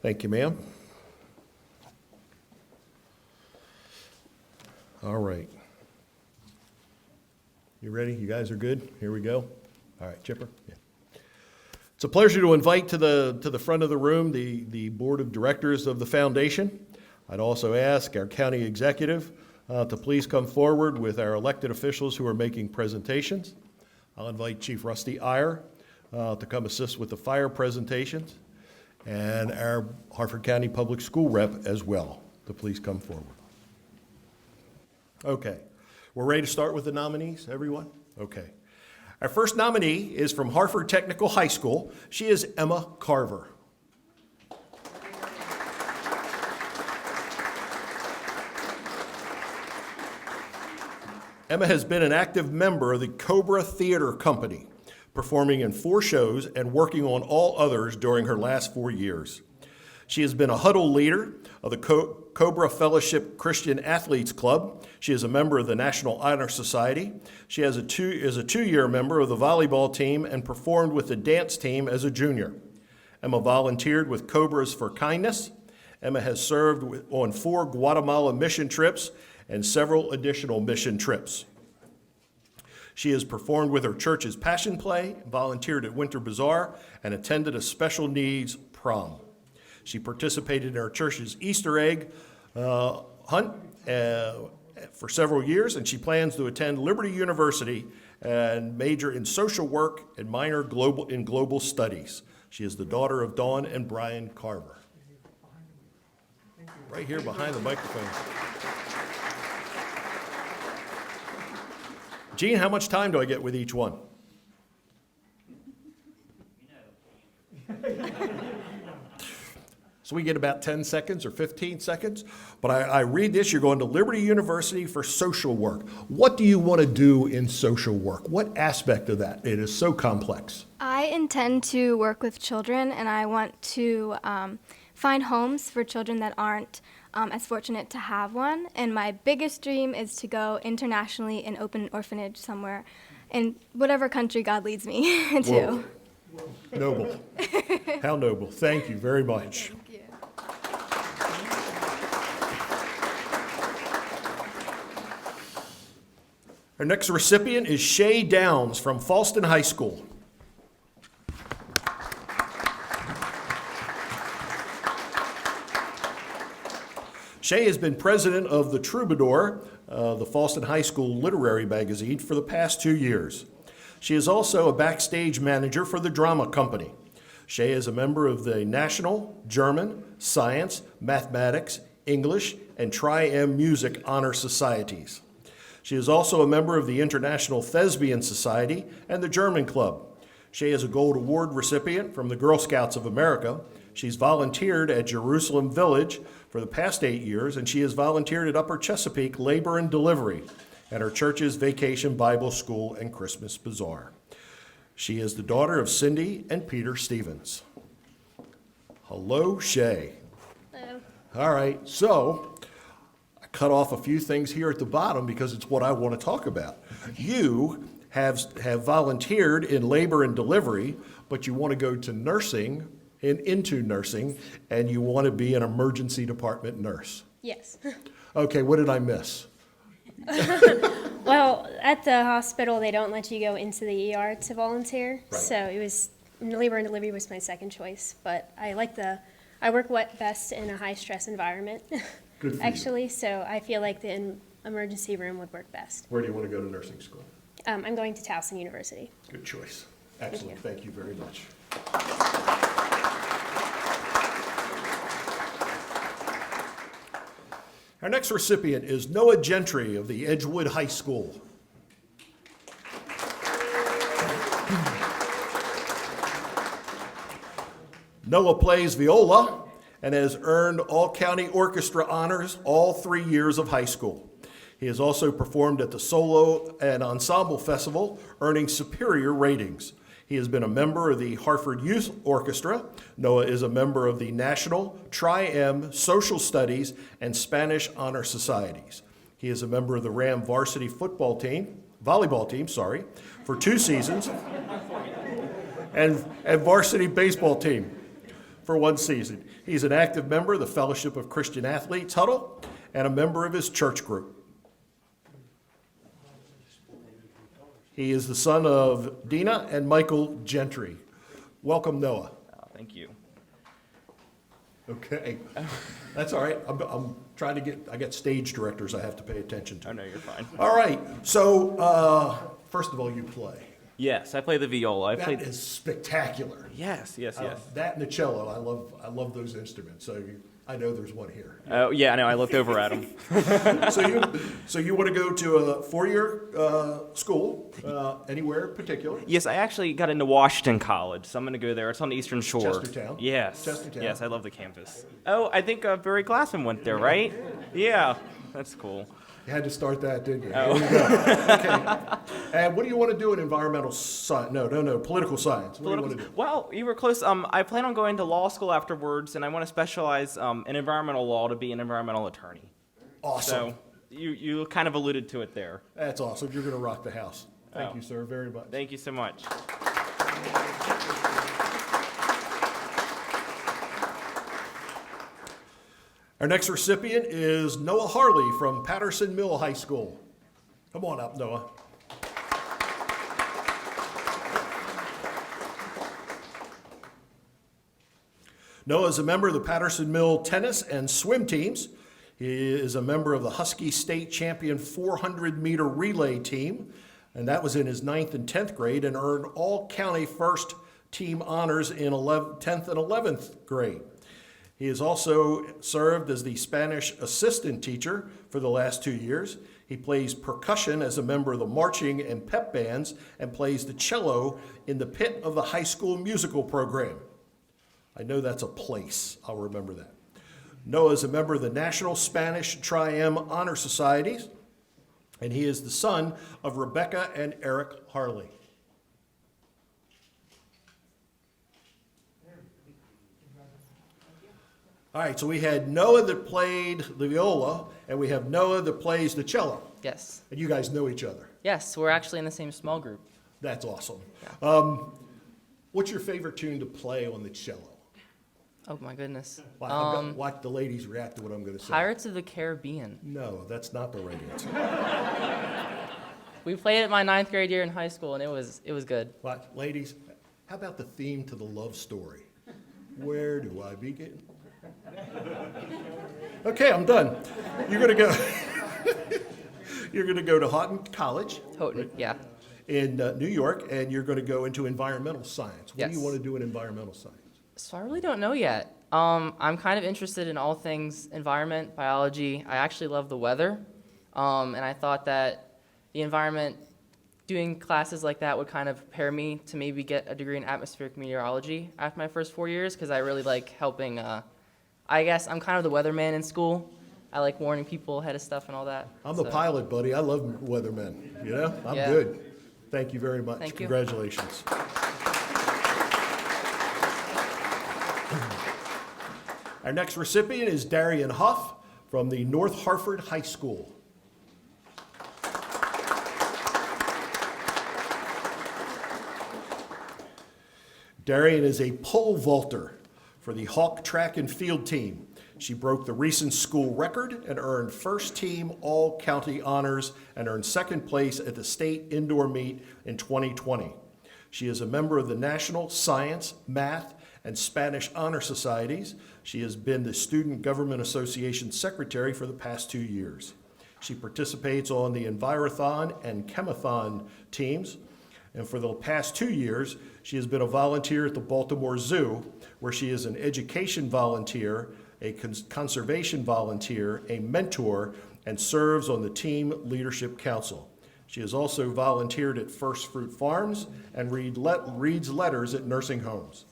Thank you, ma'am. All right. You ready? You guys are good? Here we go. All right, Chipper. Yeah. It's a pleasure to invite to the front of the room the board of directors of the foundation. I'd also ask our county executive to please come forward with our elected officials who are making presentations. I'll invite Chief Rusty Iyer to come assist with the fire presentations, and our Harford County Public School rep as well to please come forward. Okay, we're ready to start with the nominees, everyone? Okay. Our first nominee is from Harford Technical High School. She is Emma Carver. Emma has been an active member of the Cobra Theater Company, performing in 4 shows and working on all others during her last 4 years. She has been a huddle leader of the Cobra Fellowship Christian Athletes Club. She is a member of the National Honor Society. She is a 2-year member of the volleyball team and performed with the dance team as a junior. Emma volunteered with Cobras for Kindness. Emma has served on 4 Guatemala mission trips and several additional mission trips. She has performed with her church's Passion Play, volunteered at Winter Bazaar, and attended a special needs prom. She participated in her church's Easter egg hunt for several years, and she plans to attend Liberty University and major in social work and minor in global studies. She is the daughter of Dawn and Brian Carver. Right here behind the microphone. Gene, how much time do I get with each one? So we get about 10 seconds or 15 seconds. But I read this, you're going to Liberty University for social work. What do you want to do in social work? What aspect of that? It is so complex. I intend to work with children, and I want to find homes for children that aren't as fortunate to have one. And my biggest dream is to go internationally and open an orphanage somewhere in whatever country God leads me to. Whoa. Noble. How noble. Thank you very much. Thank you. Our next recipient is Shay Downs from Falston High School. Shay has been president of the Troubadour, the Falston High School literary magazine, for the past 2 years. She is also a backstage manager for the drama company. Shay is a member of the National, German, Science, Mathematics, English, and Tri-M Music Honor Societies. She is also a member of the International Thespian Society and the German Club. Shay is a Gold Award recipient from the Girl Scouts of America. She's volunteered at Jerusalem Village for the past 8 years, and she has volunteered at Upper Chesapeake Labor and Delivery at her church's Vacation Bible School and Christmas Bazaar. She is the daughter of Cindy and Peter Stevens. Hello, Shay. Hello. All right, so I cut off a few things here at the bottom because it's what I want to talk about. You have volunteered in labor and delivery, but you want to go to nursing and into nursing, and you want to be an emergency department nurse. Yes. Okay, what did I miss? Well, at the hospital, they don't let you go into the ER to volunteer. Right. So it was labor and delivery was my second choice, but I work best in a high-stress environment, Good for you. actually, so I feel like the emergency room would work best. Where do you want to go to nursing school? I'm going to Towson University. Good choice. Excellent. Thank you very much. Our next recipient is Noah Gentry of the Edgewood High School. Noah plays viola and has earned all-county orchestra honors all 3 years of high school. He has also performed at the Solo and Ensemble Festival, earning superior ratings. He has been a member of the Hartford Youth Orchestra. Noah is a member of the National, Tri-M, Social Studies, and Spanish Honor Societies. He is a member of the Ram varsity volleyball team, for 2 seasons, and varsity baseball team for 1 season. He's an active member of the Fellowship of Christian Athletes, Huddle, and a member of his church group. He is the son of Dina and Michael Gentry. Welcome, Noah. Thank you. Okay. That's all right. I'm trying to I got stage directors I have to pay attention to. Oh, no, you're fine. All right. So, first of all, you play. Yes, I play the viola. That is spectacular. Yes. That and the cello. I love those instruments. So I know there's one here. Oh, yeah, I know. I looked over at him. So you want to go to a 4-year school, anywhere in particular? Yes, I actually got into Washington College, so I'm going to go there. It's on the Eastern Shore. Chestertown? Yes. Chestertown. Yes, I love the campus. Oh, I think Barry Glassman went there, right? Yeah, that's cool. You had to start that, didn't you? Oh. Here we go. Okay. And what do you want to do in environmental science? No, political science. What do you want to do? Well, you were close. I plan on going to law school afterwards, and I want to specialize in environmental law to be an environmental attorney. Awesome. So you kind of alluded to it there. That's awesome. You're going to rock the house. Thank you, sir, very much. Thank you so much. Our next recipient is Noah Harley from Patterson Mill High School. Come on up, Noah. Noah is a member of the Patterson Mill tennis and swim teams. He is a member of the Husky State Champion 400-meter relay team, and that was in his 9th and 10th grade, and earned all-county first team honors in 10th and 11th grade. He has also served as the Spanish assistant teacher for the last 2 years. He plays percussion as a member of the marching and pep bands and plays the cello in the pit of the high school musical program. I know that's a place. I'll remember that. Noah is a member of the National Spanish Tri-M Honor Societies, and he is the son of Rebecca and Eric Harley. All right, so we had Noah that played the viola, and we have Noah that plays the cello. Yes. And you guys know each other. Yes, we're actually in the same small group. That's awesome. What's your favorite tune to play on the cello? Oh my goodness. Watch the ladies react to what I'm going to say. Pirates of the Caribbean. No, that's not the right answer. We played it my 9th grade year in high school, and it was good. What, ladies, how about the theme to the love story? Where do I begin? Okay, I'm done. You're going to go. You're going to go to Houghton College. Houghton, yeah. In New York, and you're going to go into environmental science. What Yes. do you want to do in environmental science? So I really don't know yet. I'm kind of interested in all things environment, biology. I actually love the weather, and I thought that the environment, doing classes like that would kind of prepare me to maybe get a degree in atmospheric meteorology after my first 4 years, because I really like helping. I guess I'm kind of the weatherman in school. I like warning people ahead of stuff and all that. I'm the pilot, buddy. I love weathermen. You know, I'm Yeah. good. Thank you very much. Thank you. Congratulations. Our next recipient is Darian Huff from the North Hartford High School. Darian is a pole vaulter for the Hawk track and field team. She broke the recent school record and earned first team all-county honors and earned second place at the state indoor meet in 2020. She is a member of the National Science, Math, and Spanish Honor Societies. She has been the Student Government Association Secretary for the past 2 years. She participates on the Envirothon and Chemathon teams. And for the past 2 years, she has been a volunteer at the Baltimore Zoo, where she is an education volunteer, a conservation volunteer, a mentor, and serves on the Team Leadership Council. She has also volunteered at First Fruit Farms and reads letters at nursing homes.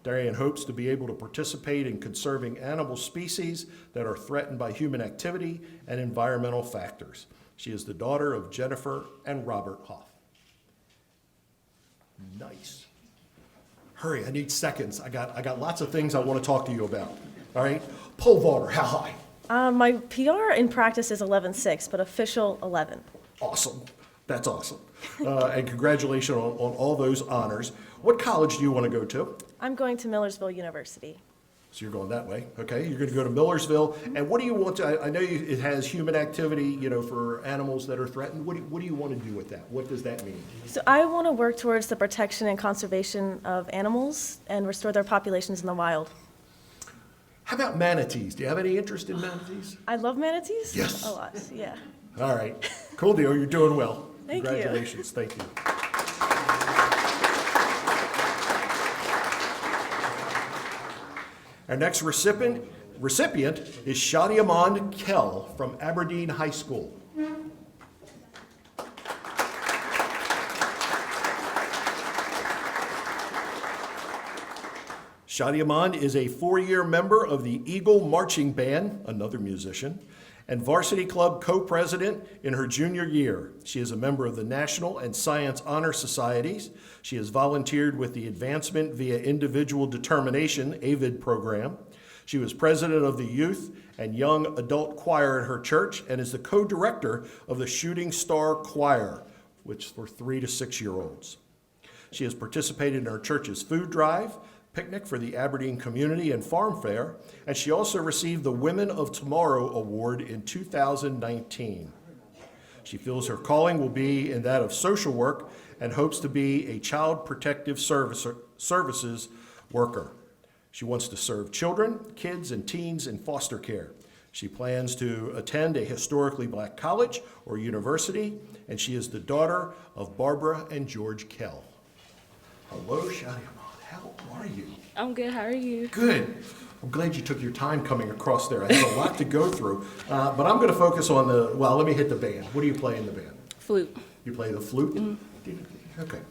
Darian hopes to be able to participate in conserving animal species that are threatened by human activity and environmental factors. She is the daughter of Jennifer and Robert Hoff. Nice. Hurry, I need seconds. I got lots of things I want to talk to you about. All right? Pole vaulter, how high? My PR in practice is 11.6, but official 11. Awesome. That's awesome. And congratulations on all those honors. What college do you want to go to? I'm going to Millersville University. So you're going that way, okay? You're going to go to Millersville. And what do you want to, I know it has human activity, for animals that are threatened. What do you want to do with that? What does that mean? So I want to work towards the protection and conservation of animals and restore their populations in the wild. How about manatees? Do you have any interest in manatees? I love manatees. Yes. A lot, yeah. All right. Cool deal. You're doing well. Thank you. Congratulations. Thank you. Our next recipient is Shadiamond Kell from Aberdeen High School. Shadiamond is a 4-year member of the Eagle Marching Band, another musician, and varsity club co-president in her junior year. She is a member of the National and Science Honor Societies. She has volunteered with the Advancement via Individual Determination, AVID program. She was president of the Youth and Young Adult Choir at her church and is the co-director of the Shooting Star Choir, which is for 3 to 6-year-olds. She has participated in her church's food drive, picnic for the Aberdeen Community and Farm Fair, and she also received the Women of Tomorrow Award in 2019. She feels her calling will be in that of social work and hopes to be a child protective services worker. She wants to serve children, kids, and teens in foster care. She plans to attend a historically black college or university, and she is the daughter of Barbara and George Kell. Hello, Shadiamond. How are you? I'm good. How are you? Good. I'm glad you took your time coming across there. I have a lot to go through, but I'm going to focus on let me hit the band. What do you play in the band? Flute. You play the flute? Mm-hmm. Okay.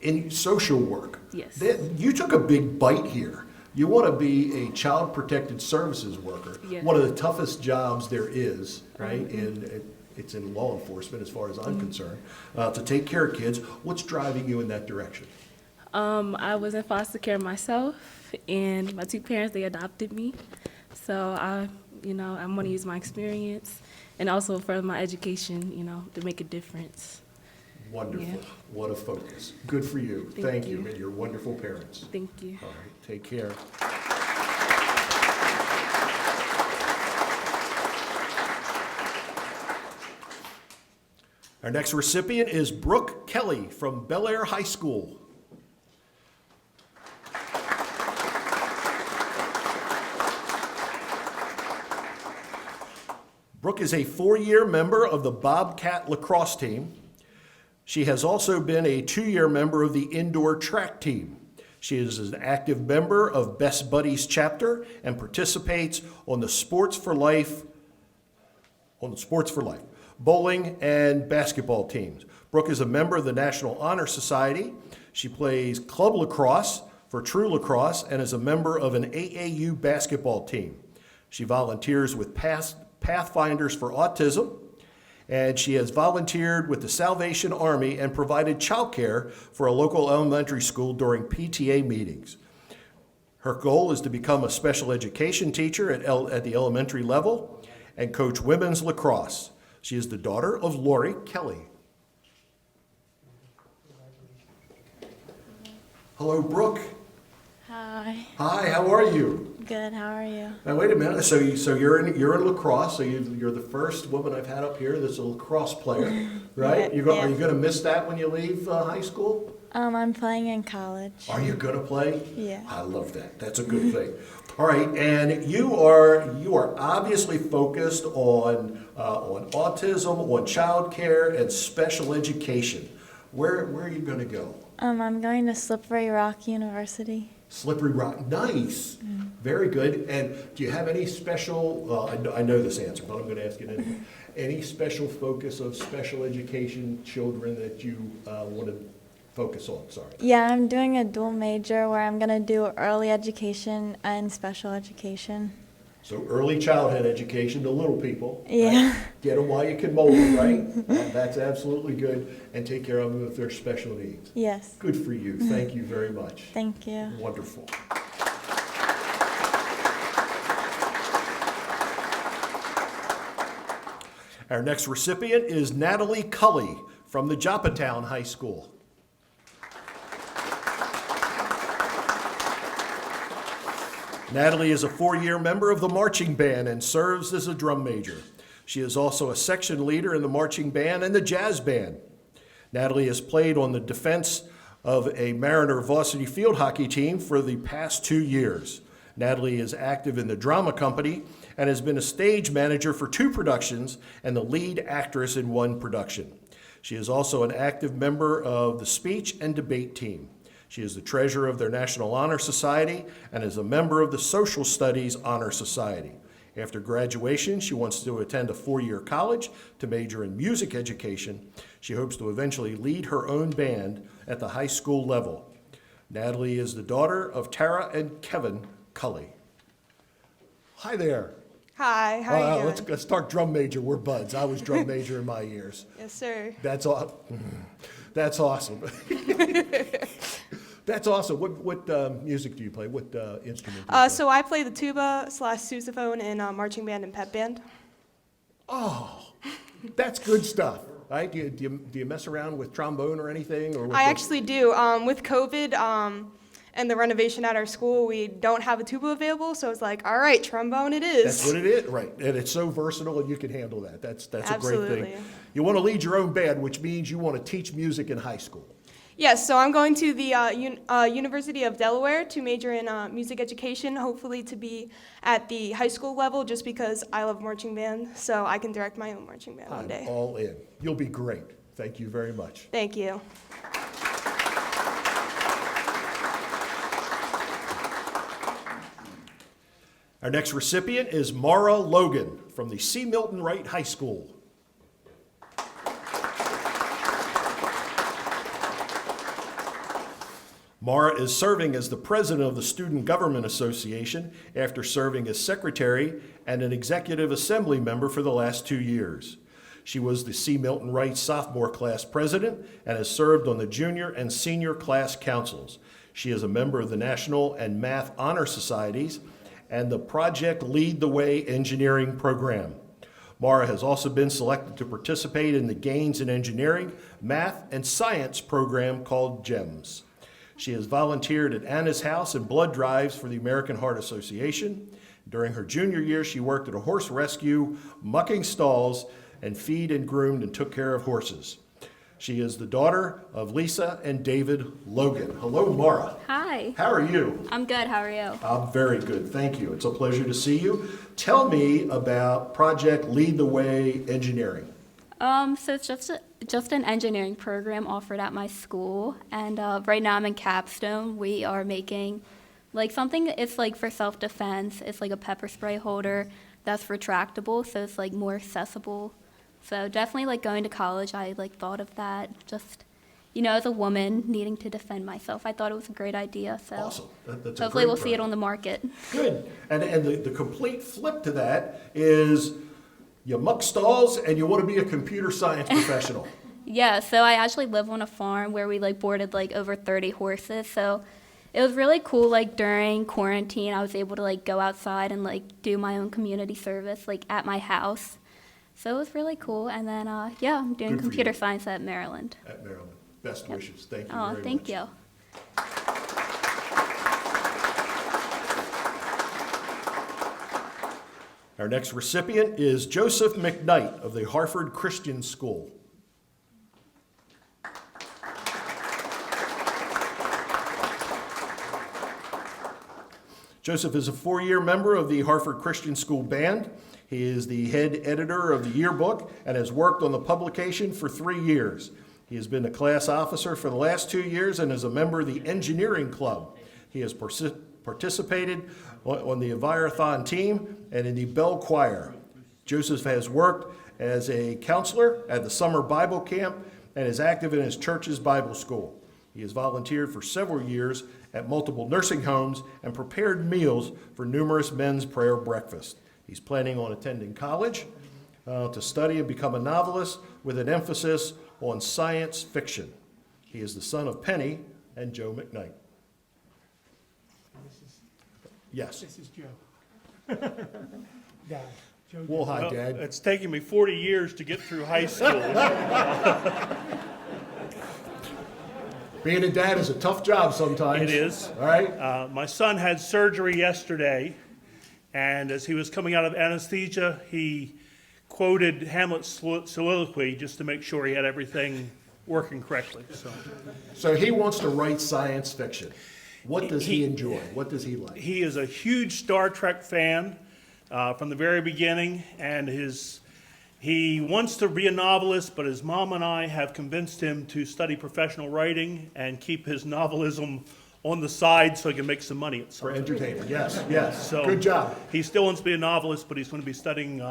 In social work, yes. You took a big bite here. You want to be a child protected services worker, yeah. One of the toughest jobs there is, right? Mm-hmm. And it's in law enforcement as far as I'm concerned, to take care of kids. What's driving you in that direction? I was in foster care myself, and my 2 parents, they adopted me. So I want to use my experience and also for my education, to make a difference. Wonderful. Yeah. What a focus. Good for you. Thank you. And your wonderful parents. Thank you. All right. Take care. Our next recipient is Brooke Kelly from Bel Air High School. Brooke is a 4-year member of the Bobcat lacrosse team. She has also been a 2-year member of the indoor track team. She is an active member of Best Buddies chapter and participates on the Sports for Life bowling and basketball teams. Brooke is a member of the National Honor Society. She plays club lacrosse for True Lacrosse and is a member of an AAU basketball team. She volunteers with Pathfinders for Autism, and she has volunteered with the Salvation Army and provided childcare for a local elementary school during PTA meetings. Her goal is to become a special education teacher at the elementary level and coach women's lacrosse. She is the daughter of Lori Kelly. Hello, Brooke. Hi. Hi. Hi, how are you? Good. How are you? Now, wait a minute. So you're in lacrosse. So you're the first woman I've had up here that's a lacrosse player, right? Yeah, Are you going to miss that when you leave high school? I'm playing in college. Are you going to play? Yeah. I love that. That's a good thing. All right, and you are obviously focused on autism, on childcare, and special education. Where are you going to go? I'm going to Slippery Rock University. Slippery Rock, nice, very good. And do you have any special? I know this answer, but I'm going to ask it anyway. Any special focus of special education children that you want to focus on? Sorry. Yeah, I'm doing a dual major where I'm going to do early education and special education. So early childhood education to little people. Yeah. Right? Get them while you can mold them, right? That's absolutely good. And take care of them with their special needs. Yes. Good for you. Thank you very much. Thank you. Wonderful. Our next recipient is Natalie Cully from the Joppatown High School. Natalie is a 4-year member of the marching band and serves as a drum major. She is also a section leader in the marching band and the jazz band. Natalie has played on the defense of a Mariner varsity field hockey team for the past 2 years. Natalie is active in the drama company and has been a stage manager for 2 productions and the lead actress in 1 production. She is also an active member of the speech and debate team. She is the treasurer of their National Honor Society and is a member of the Social Studies Honor Society. After graduation, she wants to attend a 4-year college to major in music education. She hopes to eventually lead her own band at the high school level. Natalie is the daughter of Tara and Kevin Cully. Hi there. Hi, how are you doing? Let's start drum major. We're buds. I was drum major in my years. Yes, sir. That's awesome. That's awesome. What music do you play? What instrument? Do you So I play the tuba / sousaphone in marching band and pep band. Oh, that's good stuff. Right? Do you mess around with trombone or anything? Or I actually do. With COVID and the renovation at our school, we don't have a tuba available, so it's like, all right, trombone it is. That's what it is, right? And it's so versatile, and you can handle that. That's Absolutely. A great thing. You want to lead your own band, which means you want to teach music in high school. Yes, so I'm going to the University of Delaware to major in music education, hopefully to be at the high school level, just because I love marching band, so I can direct my own marching band one day. I'm all in. You'll be great. Thank you very much. Thank you. Our next recipient is Mara Logan from the C. Milton Wright High School. Mara is serving as the president of the Student Government Association after serving as secretary and an executive assembly member for the last 2 years. She was the C. Milton Wright sophomore class president and has served on the junior and senior class councils. She is a member of the National and Math Honor Societies and the Project Lead the Way engineering program. Mara has also been selected to participate in the Gains in Engineering, Math, and Science program called GEMS. She has volunteered at Anna's House and blood drives for the American Heart Association. During her junior year, she worked at a horse rescue, mucking stalls, and feed and groomed and took care of horses. She is the daughter of Lisa and David Logan. Hello, Mara. Hi. How are you? I'm good. How are you? I'm very good, thank you. It's a pleasure to see you. Tell me about Project Lead the Way Engineering. So it's just an engineering program offered at my school, and right now I'm in capstone. We are making like something. It's like for self-defense. It's like a pepper spray holder that's retractable, so it's like more accessible. So definitely like going to college, I like thought of that. Just, you know, as a woman needing to defend myself, I thought it was a great idea. So awesome. That's hopefully we'll see it on the market. Good. And the complete flip to that is you muck stalls and you want to be a computer science professional. Yeah, so I actually live on a farm where we like boarded like over 30 horses. So it was really cool. Like during quarantine, I was able to like go outside and like do my own community service like at my house. So it was really cool. And then, yeah, I'm doing computer science at Maryland. At Maryland. Best wishes. Thank you Oh, very thank much. you. Our next recipient is Joseph McKnight of the Harford Christian School. Joseph is a 4-year member of the Harford Christian School Band. He is the head editor of the yearbook and has worked on the publication for 3 years. He has been a class officer for the last 2 years and is a member of the engineering club. He has participated on the Envirothon team and in the Bell Choir. Joseph has worked as a counselor at the summer Bible camp and is active in his church's Bible school. He has volunteered for several years at multiple nursing homes and prepared meals for numerous men's prayer breakfasts. He's planning on attending college to study and become a novelist with an emphasis on science fiction. He is the son of Penny and Joe McKnight. Yes. This is Joe. Dad. Joe. Well, hi, Well, Dad. It's taken me 40 years to get through high school. Being a dad is a tough job sometimes. It is. All right. My son had surgery yesterday, and as he was coming out of anesthesia, he quoted Hamlet's soliloquy just to make sure he had everything working correctly. So he wants to write science fiction. What does he enjoy? What does he like? He is a huge Star Trek fan from the very beginning, and he wants to be a novelist, but his mom and I have convinced him to study professional writing and keep his novelism on the side so he can make some money at some For point. entertainment, yes, yes. So Good job. He still wants to be a novelist, but he's going to be studying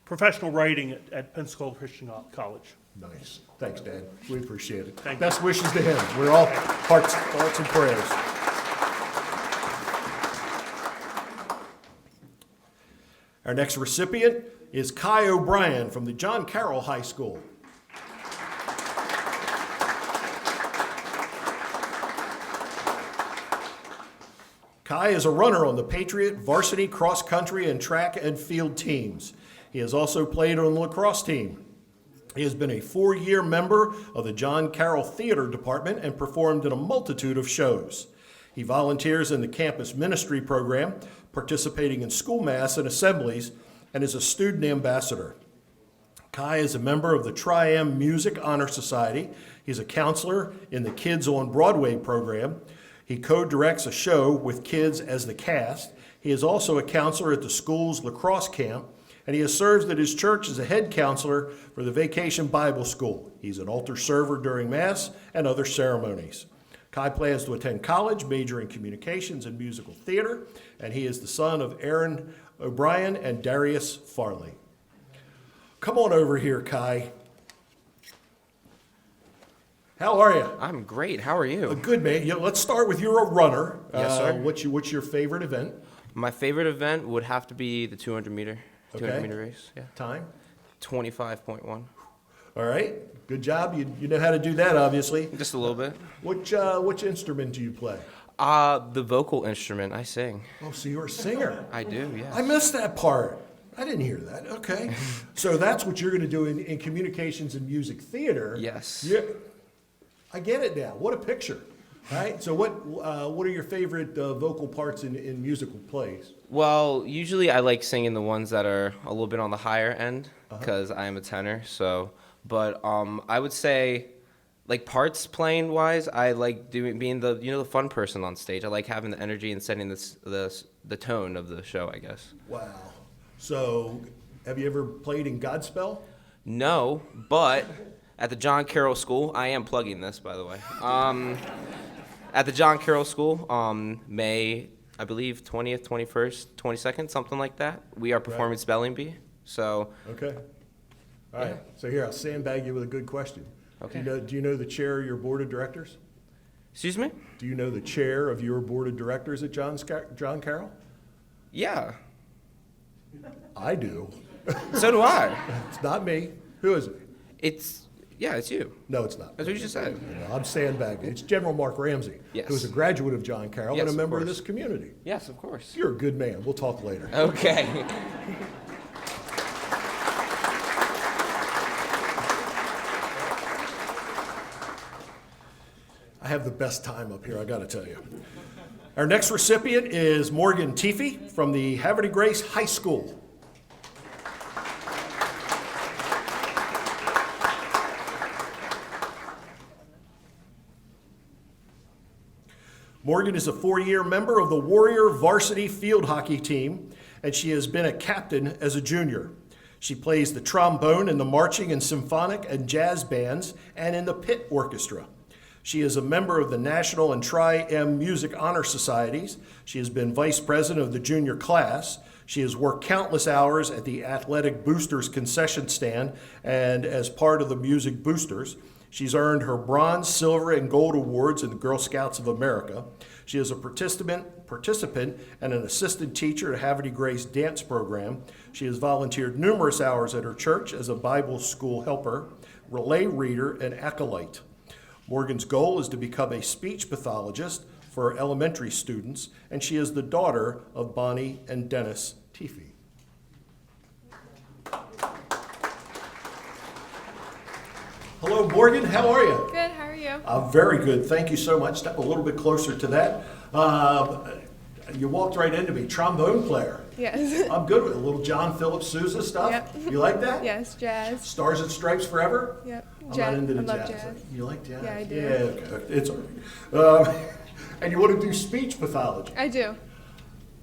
professional writing at Pensacola Christian College. Nice. Thanks, Dad. We appreciate it. Thank you. Best wishes to him. We're all hearts and prayers. Our next recipient is Kai O'Brien from the John Carroll High School. Kai is a runner on the Patriot varsity cross country and track and field teams. He has also played on the lacrosse team. He has been a 4-year member of the John Carroll Theater Department and performed in a multitude of shows. He volunteers in the campus ministry program, participating in school mass and assemblies, and is a student ambassador. Kai is a member of the Tri-M Music Honor Society. He's a counselor in the Kids on Broadway program. He co-directs a show with kids as the cast. He is also a counselor at the school's lacrosse camp, and he has served at his church as a head counselor for the Vacation Bible School. He's an altar server during Mass and other ceremonies. Kai plans to attend college, major in communications and musical theater, and he is the son of Aaron O'Brien and Darius Farley. Come on over here, Kai. How are you? I'm great. How are you? Good, man. Let's start with you're a runner. Yes, sir. What's your favorite event? My favorite event would have to be the 200-meter race. Yeah. Time? 25.1. All right. Good job. You know how to do that, obviously. Just a little bit. Which instrument do you play? The vocal instrument. I sing. Oh, so you're a singer. I do, yes. I missed that part. I didn't hear that. Okay. So that's what you're going to do in communications and music theater. Yes. Yeah. I get it now. What a picture. All right. So what are your favorite vocal parts in musical plays? Well, usually I like singing the ones that are a little bit on the higher end because I am a tenor. But I would say, like parts playing wise, I like being the fun person on stage. I like having the energy and setting the tone of the show, I guess. Wow. So have you ever played in Godspell? No, but at the John Carroll School, I am plugging this, by the way. At the John Carroll School, May, I believe, 20th, 21st, 22nd, something like that, we are performing Spelling Bee. So. Okay. All right. So here, I'll sandbag you with a good question. Okay. Do you know the chair of your board of directors? Excuse me? Do you know the chair of your board of directors at John Carroll? Yeah. I do. So do I. It's not me. Who is it? It's you. No, it's not. That's what you just said. No, I'm sandbagging. It's General Mark Ramsey, Yes. who is a graduate of John Carroll Yes, and a of member of course. this community. Yes, of course. You're a good man. We'll talk later. Okay. I have the best time up here, I got to tell you. Our next recipient is Morgan Teefy from the Haverty Grace High School. Morgan is a 4-year member of the Warrior Varsity Field Hockey Team, and she has been a captain as a junior. She plays the trombone in the marching and symphonic and jazz bands and in the pit orchestra. She is a member of the National and Tri-M Music Honor Societies. She has been vice president of the junior class. She has worked countless hours at the Athletic Boosters concession stand and as part of the Music Boosters. She's earned her bronze, silver, and gold awards in the Girl Scouts of America. She is a participant and an assistant teacher at Haverty Grace Dance Program. She has volunteered numerous hours at her church as a Bible school helper, relay reader, and acolyte. Morgan's goal is to become a speech pathologist for elementary students, and she is the daughter of Bonnie and Dennis Teefy. Hello, Morgan. How are you? Good. How are you? Very good. Thank you so much. Step a little bit closer to that. You walked right into me. Trombone player. Yes. I'm good with a little John Philip Sousa stuff. Yep. You like that? Yes. Jazz. Stars and Stripes Forever? Yep. I'm not into the I love jazz. jazz. You like jazz? Yeah, I do. Yeah, okay. It's all right. And you want to do speech pathology? I do.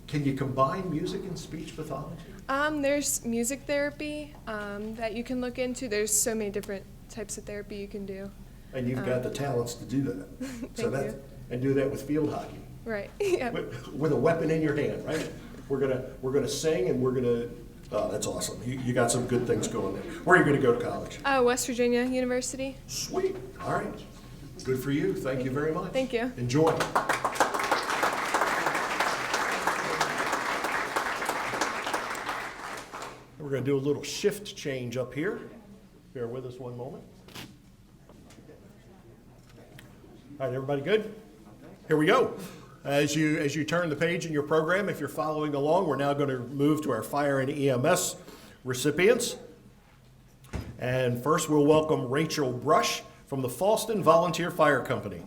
Can you combine music and speech pathology? There's music therapy that you can look into. There's so many different types of therapy you can do. And you've got the talents to do that. Thank you. And do that with field hockey. Right. Yep. With a weapon in your hand, right? We're gonna sing and we're gonna. Oh, that's awesome. You got some good things going there. Where are you gonna go to college? West Virginia University. Sweet. All right. Good for you. Thank you very much. Thank you. Enjoy. We're going to do a little shift change up here. Bear with us one moment. All right, everybody good? Here we go. As you turn the page in your program, if you're following along, we're now going to move to our fire and EMS recipients. And first, we'll welcome Rachel Brush from the Fallston Volunteer Fire Company.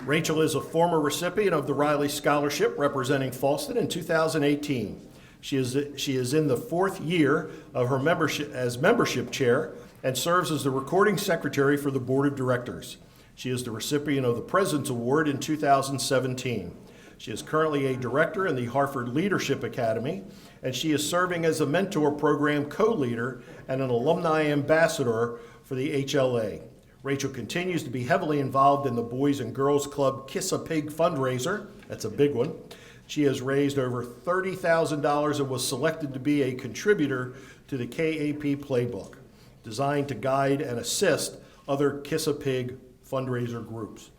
Rachel is a former recipient of the Riley Scholarship representing Fallston in 2018. She is in the 4th year of her membership chair and serves as the recording secretary for the board of directors. She is the recipient of the President's Award in 2017. She is currently a director in the Harford Leadership Academy, and she is serving as a mentor program co-leader and an alumni ambassador for the HLA. Rachel continues to be heavily involved in the Boys and Girls Club Kiss a Pig fundraiser. That's a big one. She has raised over $30,000 and was selected to be a contributor to the KAP Playbook, designed to guide and assist other Kiss a Pig fundraiser groups.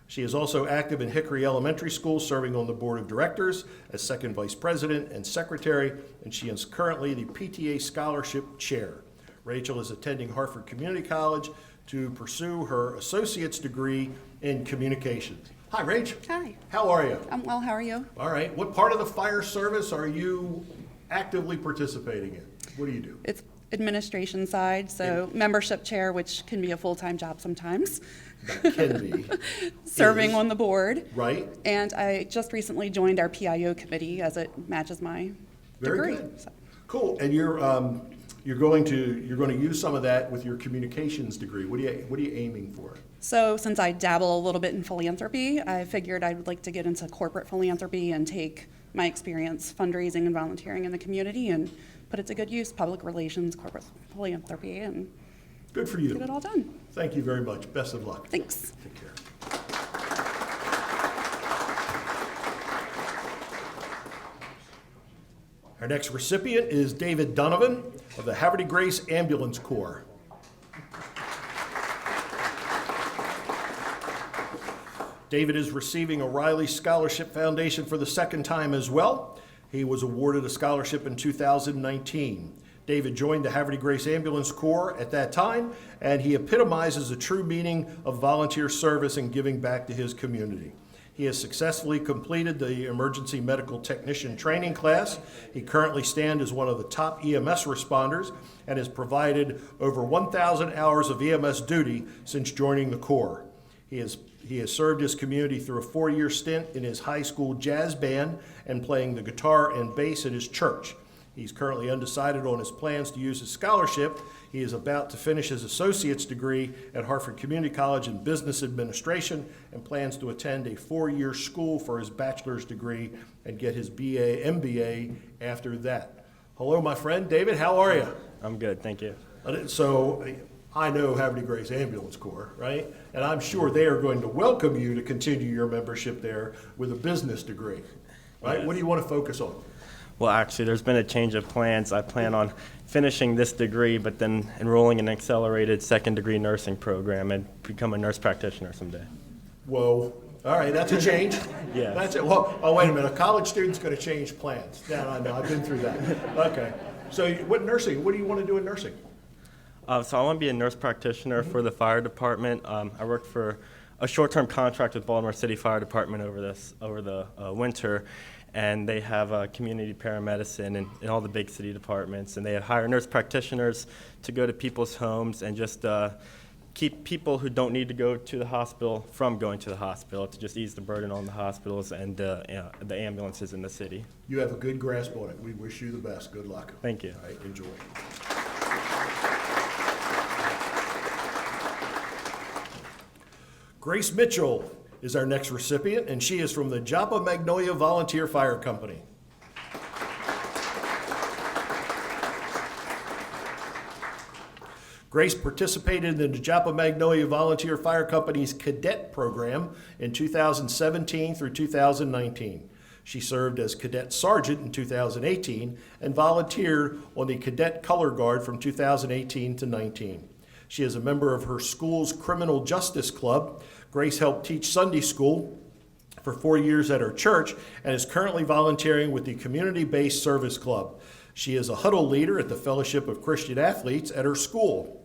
She is also active in Hickory Elementary School, serving on the board of directors as second vice president and secretary, and she is currently the PTA scholarship chair. Rachel is attending Harford Community College to pursue her associate's degree in communications. Hi, Rach. Hi. How are you? I'm well. How are you? All right. What part of the fire service are you actively participating in? What do you do? It's administration side, so membership chair, which can be a full-time job sometimes. That can be. Serving on the board. Right. And I just recently joined our PIO committee as it matches my degree. Very good. Cool. And you're going to use some of that with your communications degree. What are you aiming for? So since I dabble a little bit in philanthropy, I figured I would like to get into corporate philanthropy and take my experience fundraising and volunteering in the community and put it to good use, public relations, corporate philanthropy, and good for you. Get it all done. Thank you very much. Best of luck. Thanks. Take care. Our next recipient is David Donovan of the Haverty Grace Ambulance Corps. David is receiving a Riley Scholarship Foundation for the 2nd time as well. He was awarded a scholarship in 2019. David joined the Haverty Grace Ambulance Corps at that time, and he epitomizes the true meaning of volunteer service and giving back to his community. He has successfully completed the emergency medical technician training class. He currently stands as one of the top EMS responders and has provided over 1,000 hours of EMS duty since joining the Corps. He has served his community through a 4-year stint in his high school jazz band and playing the guitar and bass at his church. He's currently undecided on his plans to use his scholarship. He is about to finish his associate's degree at Harford Community College in Business Administration and plans to attend a 4-year school for his bachelor's degree and get his BA, MBA after that. Hello, my friend. David, how are you? I'm good, thank you. So I know Havre de Grace Ambulance Corps, right? And I'm sure they are going to welcome you to continue your membership there with a business degree, right? Yes. What do you want to focus on? Well, actually, there's been a change of plans. I plan on finishing this degree, but then enrolling in an accelerated second-degree nursing program and become a nurse practitioner someday. Whoa. All right, that's a change. Yes. That's it. Well, oh, wait a minute. A college student's going to change plans. Yeah, I know. I've been through that. Okay. So what do you want to do in nursing? So I want to be a nurse practitioner for the fire department. I worked for a short-term contract with Baltimore City Fire Department over the winter, and they have community paramedicine in all the big city departments, and they hire nurse practitioners to go to people's homes and just keep people who don't need to go to the hospital from going to the hospital, to just ease the burden on the hospitals and the ambulances in the city. You have a good grasp on it. We wish you the best. Good luck. Thank you. All right, enjoy. Grace Mitchell is our next recipient, and she is from the Joppa Magnolia Volunteer Fire Company. Grace participated in the Joppa Magnolia Volunteer Fire Company's cadet program in 2017 through 2019. She served as cadet sergeant in 2018 and volunteered on the Cadet Color Guard from 2018 to 19. She is a member of her school's Criminal Justice Club. Grace helped teach Sunday school for 4 years at her church and is currently volunteering with the Community-Based Service Club. She is a huddle leader at the Fellowship of Christian Athletes at her school.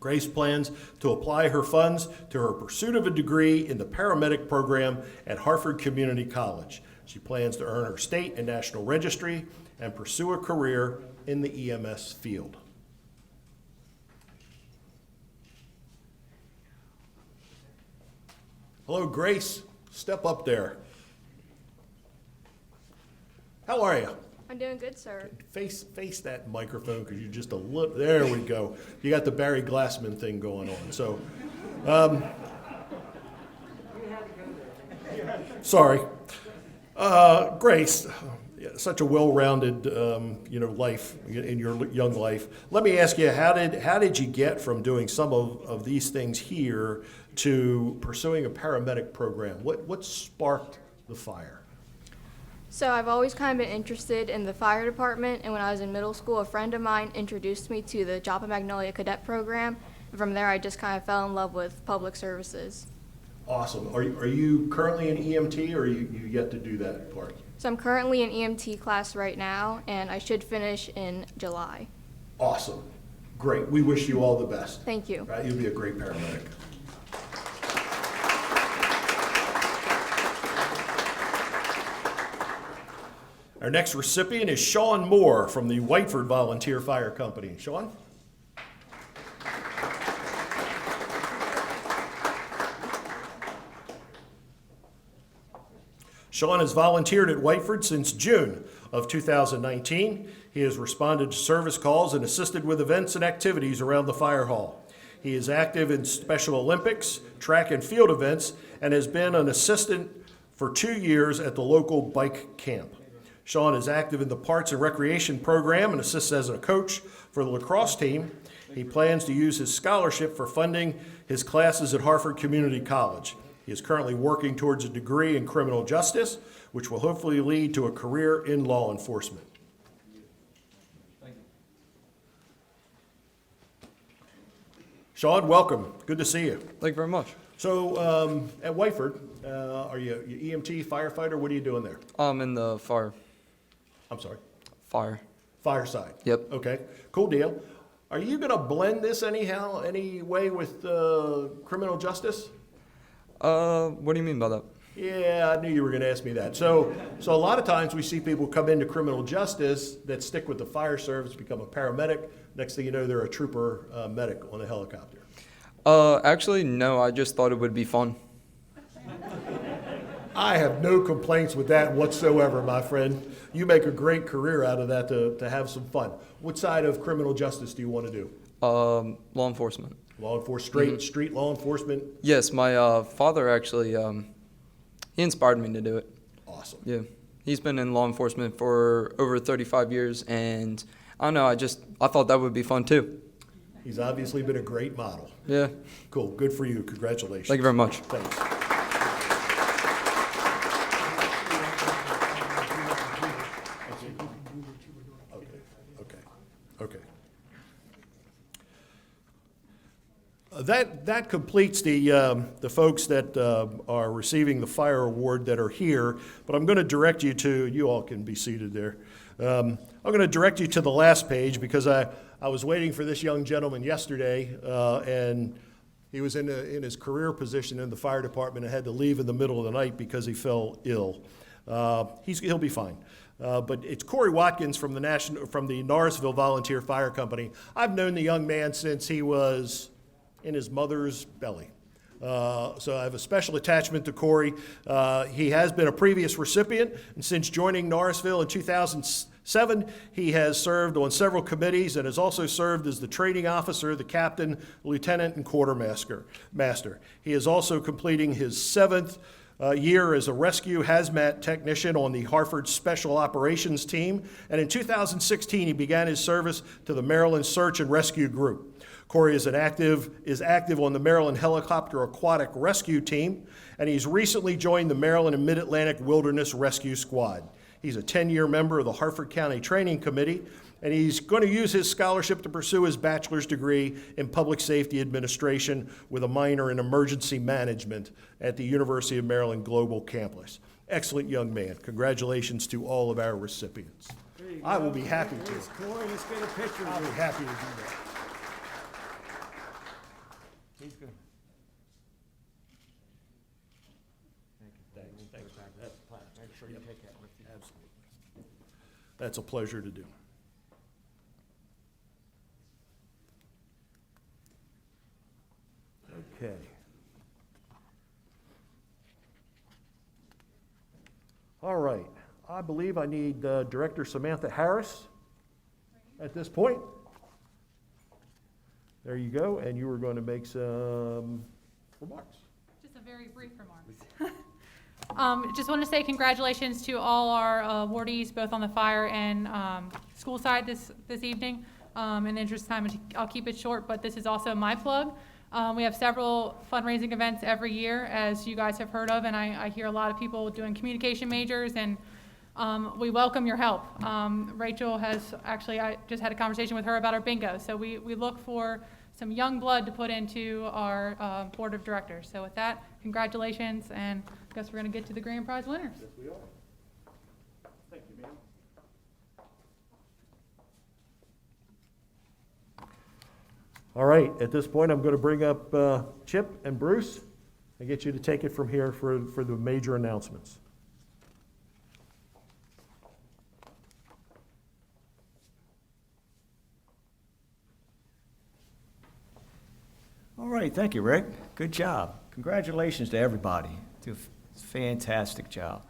Grace plans to apply her funds to her pursuit of a degree in the paramedic program at Harford Community College. She plans to earn her state and national registry and pursue a career in the EMS field. Hello, Grace. Step up there. How are you? I'm doing good, sir. Face that microphone because you're just a little. There we go. You got the Barry Glassman thing going on. So, sorry, Grace. Such a well-rounded, life in your young life. Let me ask you, how did you get from doing some of these things here to pursuing a paramedic program? What sparked the fire? So I've always kind of been interested in the fire department, and when I was in middle school, a friend of mine introduced me to the Joppa Magnolia Cadet Program, and from there I just kind of fell in love with public services. Awesome. Are you currently an EMT, or are you yet to do that part? So I'm currently in EMT class right now, and I should finish in July. Awesome. Great. We wish you all the best. Thank you. Right? You'll be a great paramedic. Our next recipient is Sean Moore from the Whiteford Volunteer Fire Company. Sean? Sean has volunteered at Whiteford since June of 2019. He has responded to service calls and assisted with events and activities around the fire hall. He is active in Special Olympics, track and field events, and has been an assistant for 2 years at the local bike camp. Sean is active in the Parks and Recreation program and assists as a coach for the lacrosse team. He plans to use his scholarship for funding his classes at Harford Community College. He is currently working towards a degree in criminal justice, which will hopefully lead to a career in law enforcement. Sean, welcome. Good to see you. Thank you very much. So at Whiteford, are you EMT, firefighter? What are you doing there? I'm in the fire. I'm sorry? Fire. Fire side? Yep. Okay, cool deal. Are you going to blend this any way with criminal justice? What do you mean by that? Yeah, I knew you were going to ask me that. So a lot of times we see people come into criminal justice that stick with the fire service, become a paramedic. Next thing you know, they're a trooper medic on a helicopter. Actually, no, I just thought it would be fun. I have no complaints with that whatsoever, my friend. You make a great career out of that to have some fun. What side of criminal justice do you want to do? Law enforcement. Law enforcement, street law enforcement? Yes, my father actually, he inspired me to do it. Awesome. Yeah. He's been in law enforcement for over 35 years, and I don't know, I thought that would be fun too. He's obviously been a great model. Yeah. Cool. Good for you. Congratulations. Thank you very much. Thanks. Okay. That completes the folks that are receiving the fire award that are here, but I'm going to direct you to, you all can be seated there. I'm going to direct you to the last page because I was waiting for this young gentleman yesterday, and he was in his career position in the fire department and had to leave in the middle of the night because he fell ill. He'll be fine. But it's Corey Watkins from the Norrisville Volunteer Fire Company. I've known the young man since he was in his mother's belly. So I have a special attachment to Corey. He has been a previous recipient, and since joining Norrisville in 2007, he has served on several committees and has also served as the training officer, the captain, lieutenant, and quartermaster. He is also completing his 7th year as a rescue hazmat technician on the Hartford Special Operations Team, and in 2016 he began his service to the Maryland Search and Rescue Group. Corey is active on the Maryland Helicopter Aquatic Rescue Team, and he's recently joined the Maryland and Mid-Atlantic Wilderness Rescue Squad. He's a 10-year member of the Hartford County Training Committee, and he's going to use his scholarship to pursue his bachelor's degree in Public Safety Administration with a minor in Emergency Management at the University of Maryland Global Campus. Excellent young man. Congratulations to all of our recipients. I will be happy to. Corey, let's get a picture. I'll be happy to do that. He's good. Thanks. Make sure you take that with you. Absolutely. That's a pleasure to do. Okay. All right. I believe I need Director Samantha Harris at this point. There you go, and you were going to make some remarks. Just a very brief remarks. Just want to say congratulations to all our awardees, both on the fire and school side this evening. In the interest of time, I'll keep it short, but this is also my plug. We have several fundraising events every year, as you guys have heard of, and I hear a lot of people doing communication majors, and we welcome your help. Rachel has actually, I just had a conversation with her about our bingo, so we look for some young blood to put into our board of directors. So with that, congratulations, and I guess we're going to get to the grand prize winners. Yes, we are. Thank you, ma'am. All right, at this point, I'm going to bring up Chip and Bruce and get you to take it from here for the major announcements. All right, thank you, Rick. Good job. Congratulations to everybody. Do a fantastic job.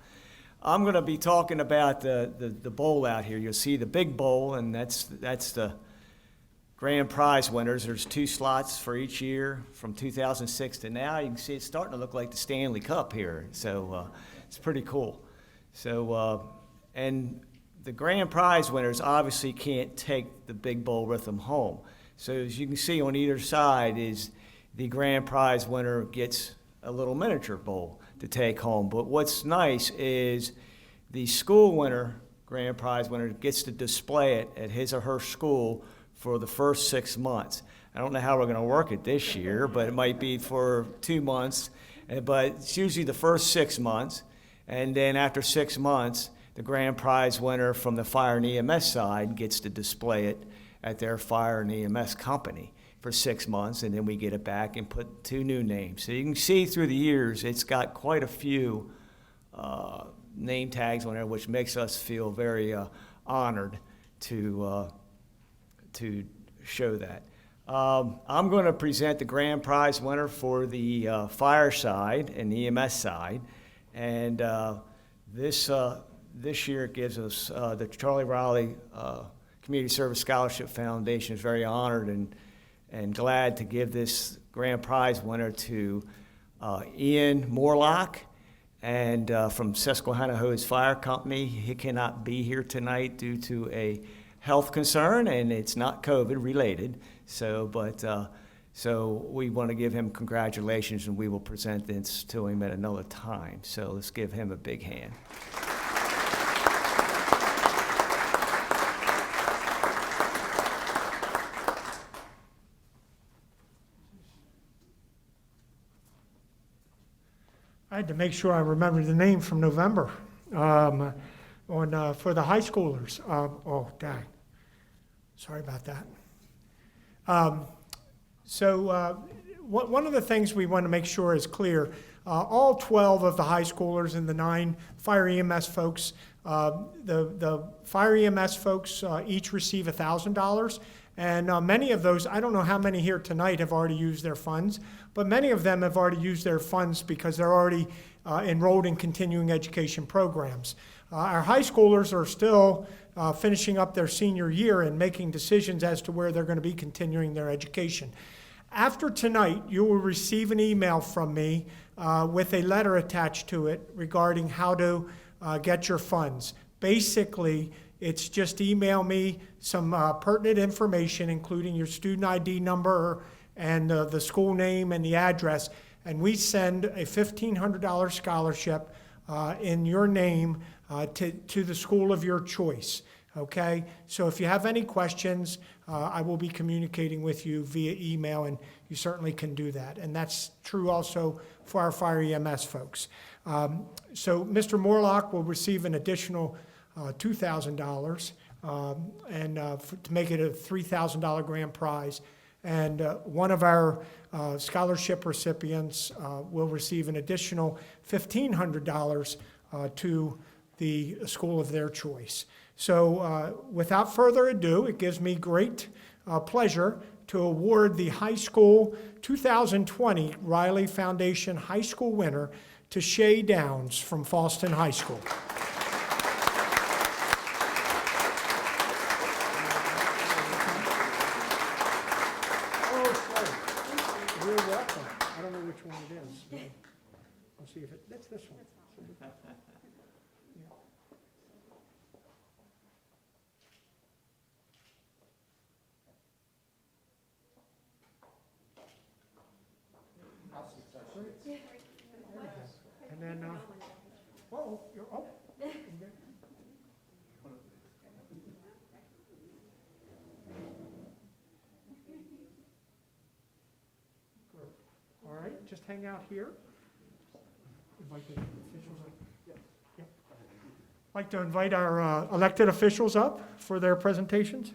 I'm going to be talking about the bowl out here. You'll see the big bowl, and that's the grand prize winners. There's 2 slots for each year from 2006 to now. You can see it's starting to look like the Stanley Cup here, so it's pretty cool. So, and the grand prize winners obviously can't take the big bowl with them home. So as you can see on either side is the grand prize winner gets a little miniature bowl to take home. But what's nice is the school winner, grand prize winner, gets to display it at his or her school for the first 6 months. I don't know how we're going to work it this year, but it might be for 2 months. But it's usually the first 6 months. And then after 6 months, the grand prize winner from the fire and EMS side gets to display it at their fire and EMS company for 6 months, and then we get it back and put 2 new names. So you can see through the years, it's got quite a few name tags on there, which makes us feel very honored to show that. I'm going to present the grand prize winner for the fire side and the EMS side, and this year it gives us the Charlie Riley Community Service Scholarship Foundation is very honored and glad to give this grand prize winner to Ian Morlock and from Susquehanna-Hose Fire Company. He cannot be here tonight due to a health concern, and it's not COVID related. So we want to give him congratulations, and we will present this to him at another time. So let's give him a big hand. I had to make sure I remembered the name from November for the high schoolers. Oh, dang. Sorry about that. One of the things we want to make sure is clear, all 12 of the high schoolers and the 9 fire EMS folks, the fire EMS folks each receive $1,000. And many of those, I don't know how many here tonight have already used their funds, but many of them have already used their funds because they're already enrolled in continuing education programs. Our high schoolers are still finishing up their senior year and making decisions as to where they're going to be continuing their education. After tonight, you will receive an email from me with a letter attached to it regarding how to get your funds. Basically, it's just email me some pertinent information, including your student ID number and the school name and the address, and we send a $1,500 scholarship in your name to the school of your choice. Okay? So if you have any questions, I will be communicating with you via email, and you certainly can do that. And that's true also for our fire EMS folks. So Mr. Morlock will receive an additional $2,000 to make it a $3,000 grand prize. And one of our scholarship recipients will receive an additional $1,500 to the school of their choice. So without further ado, it gives me great pleasure to award the high school 2020 Riley Foundation High School winner to Shay Downs from Fallston High School. You're welcome. I don't know which one it is. But I'll see if it's this one. And then, all right, just hang out here. Invite the officials up. Yeah. I'd like to invite our elected officials up for their presentations.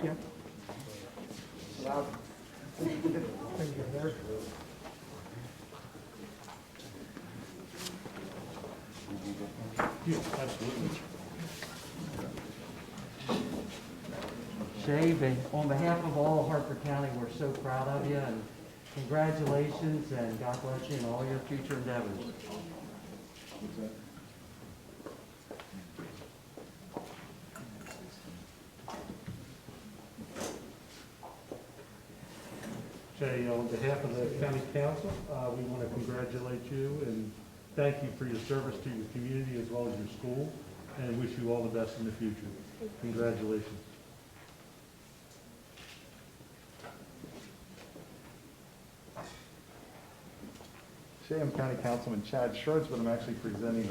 Yeah. Absolutely. Shay, on behalf of all Hartford County, we're so proud of you, and congratulations, and God bless you in all your future endeavors. Jay, on behalf of the county council, we want to congratulate you and thank you for your service to your community as well as your school, and wish you all the best in the future. Congratulations. I'm County Councilman Chad Schroeds, but I'm actually presenting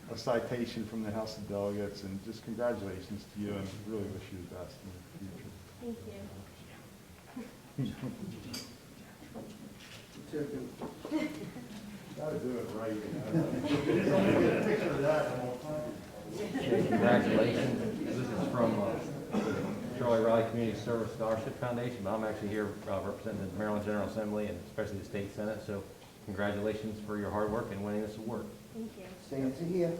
a citation from the House of Delegates, and just congratulations to you, and really wish you the best in the future. Thank you. Gotta do it right, you know. Get a picture of that and we'll find it. Congratulations. This is from Charlie Riley Community Service Scholarship Foundation, but I'm actually here representing the Maryland General Assembly and especially the State Senate, so congratulations for your hard work and winning this award. Thank you. Stand to here.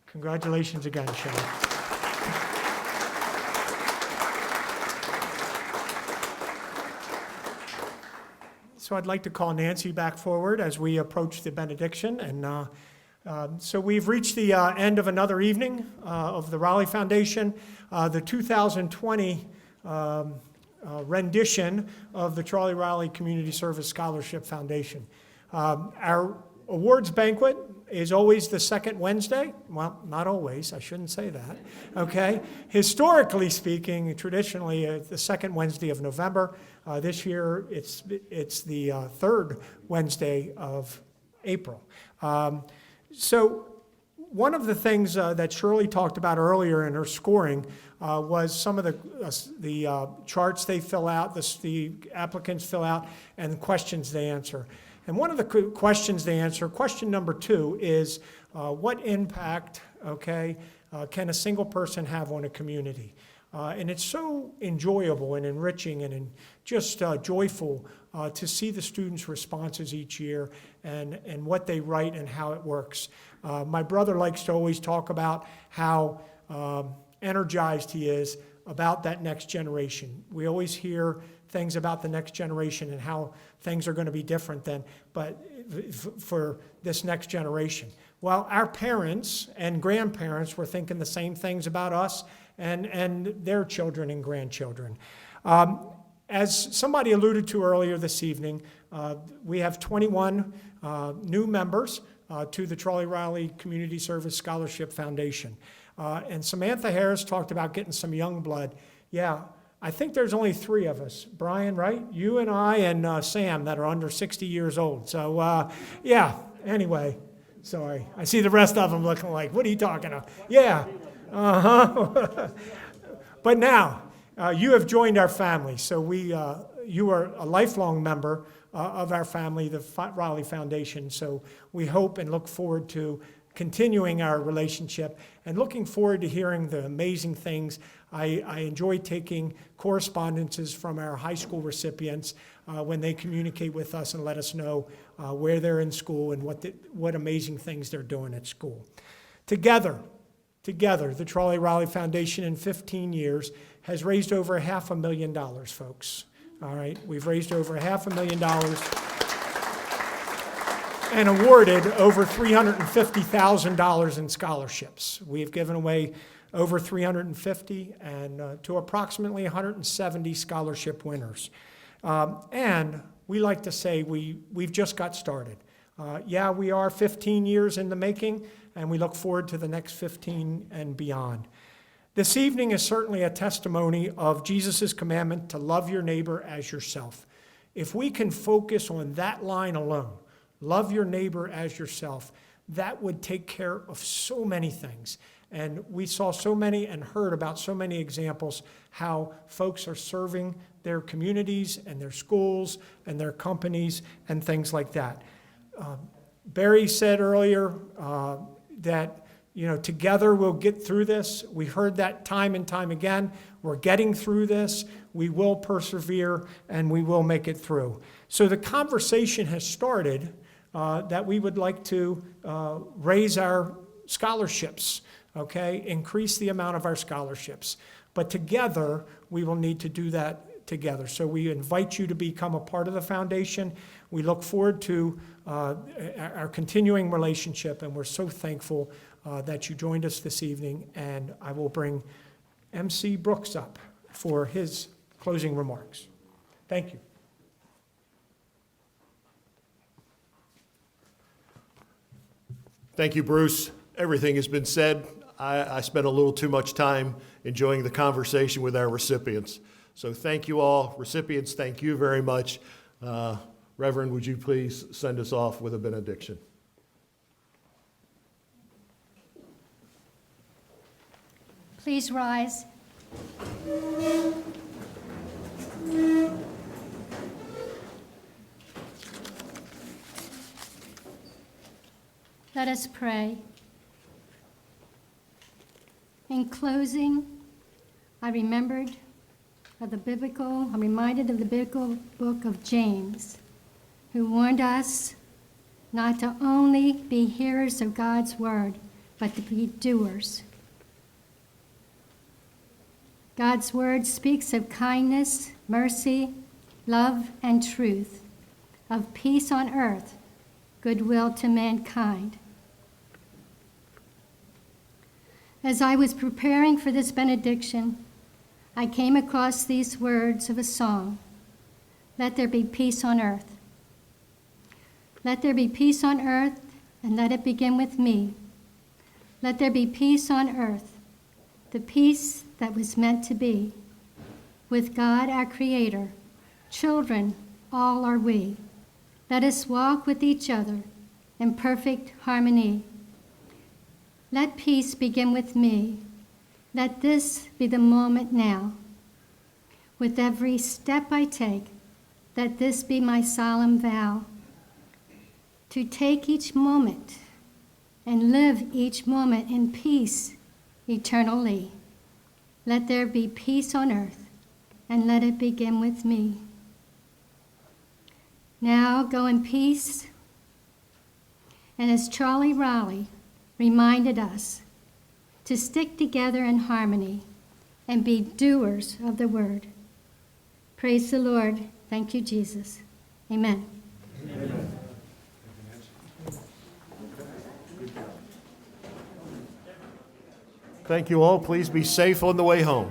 Congratulations again, Shelley. So I'd like to call Nancy back forward as we approach the benediction. And so we've reached the end of another evening of the Raleigh Foundation. The 2020 rendition of the Charlie Riley Community Service Scholarship Foundation. Our awards banquet is always the second Wednesday. Well, not always, I shouldn't say that, okay? Historically speaking, traditionally, the second Wednesday of November. This year, it's the third Wednesday of April. So one of the things that Shirley talked about earlier in her scoring was some of the charts they fill out, the applicants fill out, and the questions they answer. And one of the questions they answer, question number 2, is what impact, can a single person have on a community? And it's so enjoyable and enriching and just joyful to see the students' responses each year and what they write and how it works. My brother likes to always talk about how energized he is about that next generation. We always hear things about the next generation and how things are going to be different than, but for this next generation. Well, our parents and grandparents were thinking the same things about us and their children and grandchildren. As somebody alluded to earlier this evening, we have 21 new members to the Charlie Riley Community Service Scholarship Foundation. And Samantha Harris talked about getting some young blood. Yeah, I think there's only 3 of us. Brian, right? You and I and Sam that are under 60 years old. So, yeah, anyway, sorry. I see the rest of them looking like, what are you talking about? Yeah, But now, you have joined our family. So you are a lifelong member of our family, the Riley Foundation. So we hope and look forward to continuing our relationship and looking forward to hearing the amazing things. I enjoy taking correspondences from our high school recipients when they communicate with us and let us know where they're in school and what amazing things they're doing at school. Together, the Charlie Riley Foundation in 15 years has raised over $500,000, folks. All right, we've raised over $500,000 and awarded over $350,000 in scholarships. We've given away over 350 and to approximately 170 scholarship winners. And we like to say we've just got started. Yeah, we are 15 years in the making, and we look forward to the next 15 and beyond. This evening is certainly a testimony of Jesus' commandment to love your neighbor as yourself. If we can focus on that line alone, love your neighbor as yourself, that would take care of so many things. And we saw so many and heard about so many examples how folks are serving their communities and their schools and their companies and things like that. Barry said earlier that together we'll get through this. We heard that time and time again. We're getting through this. We will persevere and we will make it through. So the conversation has started that we would like to raise our scholarships, increase the amount of our scholarships. But together, we will need to do that together. So we invite you to become a part of the foundation. We look forward to our continuing relationship, and we're so thankful that you joined us this evening. And I will bring MC Brooks up for his closing remarks. Thank you. Thank you, Bruce. Everything has been said. I spent a little too much time enjoying the conversation with our recipients. So thank you all. Recipients, thank you very much. Reverend, would you please send us off with a benediction? Please rise. Let us pray. In closing, I'm reminded of the biblical book of James, who warned us not to only be hearers of God's word, but to be doers. God's word speaks of kindness, mercy, love, and truth, of peace on earth, goodwill to mankind. As I was preparing for this benediction, I came across these words of a song, "Let there be peace on earth." Let there be peace on earth, and let it begin with me. Let there be peace on earth, the peace that was meant to be. With God our Creator, children all are we. Let us walk with each other in perfect harmony. Let peace begin with me. Let this be the moment now. With every step I take, let this be my solemn vow. To take each moment and live each moment in peace eternally. Let there be peace on earth, and let it begin with me. Now go in peace, and as Charlie Raleigh reminded us, to stick together in harmony and be doers of the word. Praise the Lord. Thank you, Jesus. Amen. Amen. Thank you all. Please be safe on the way home.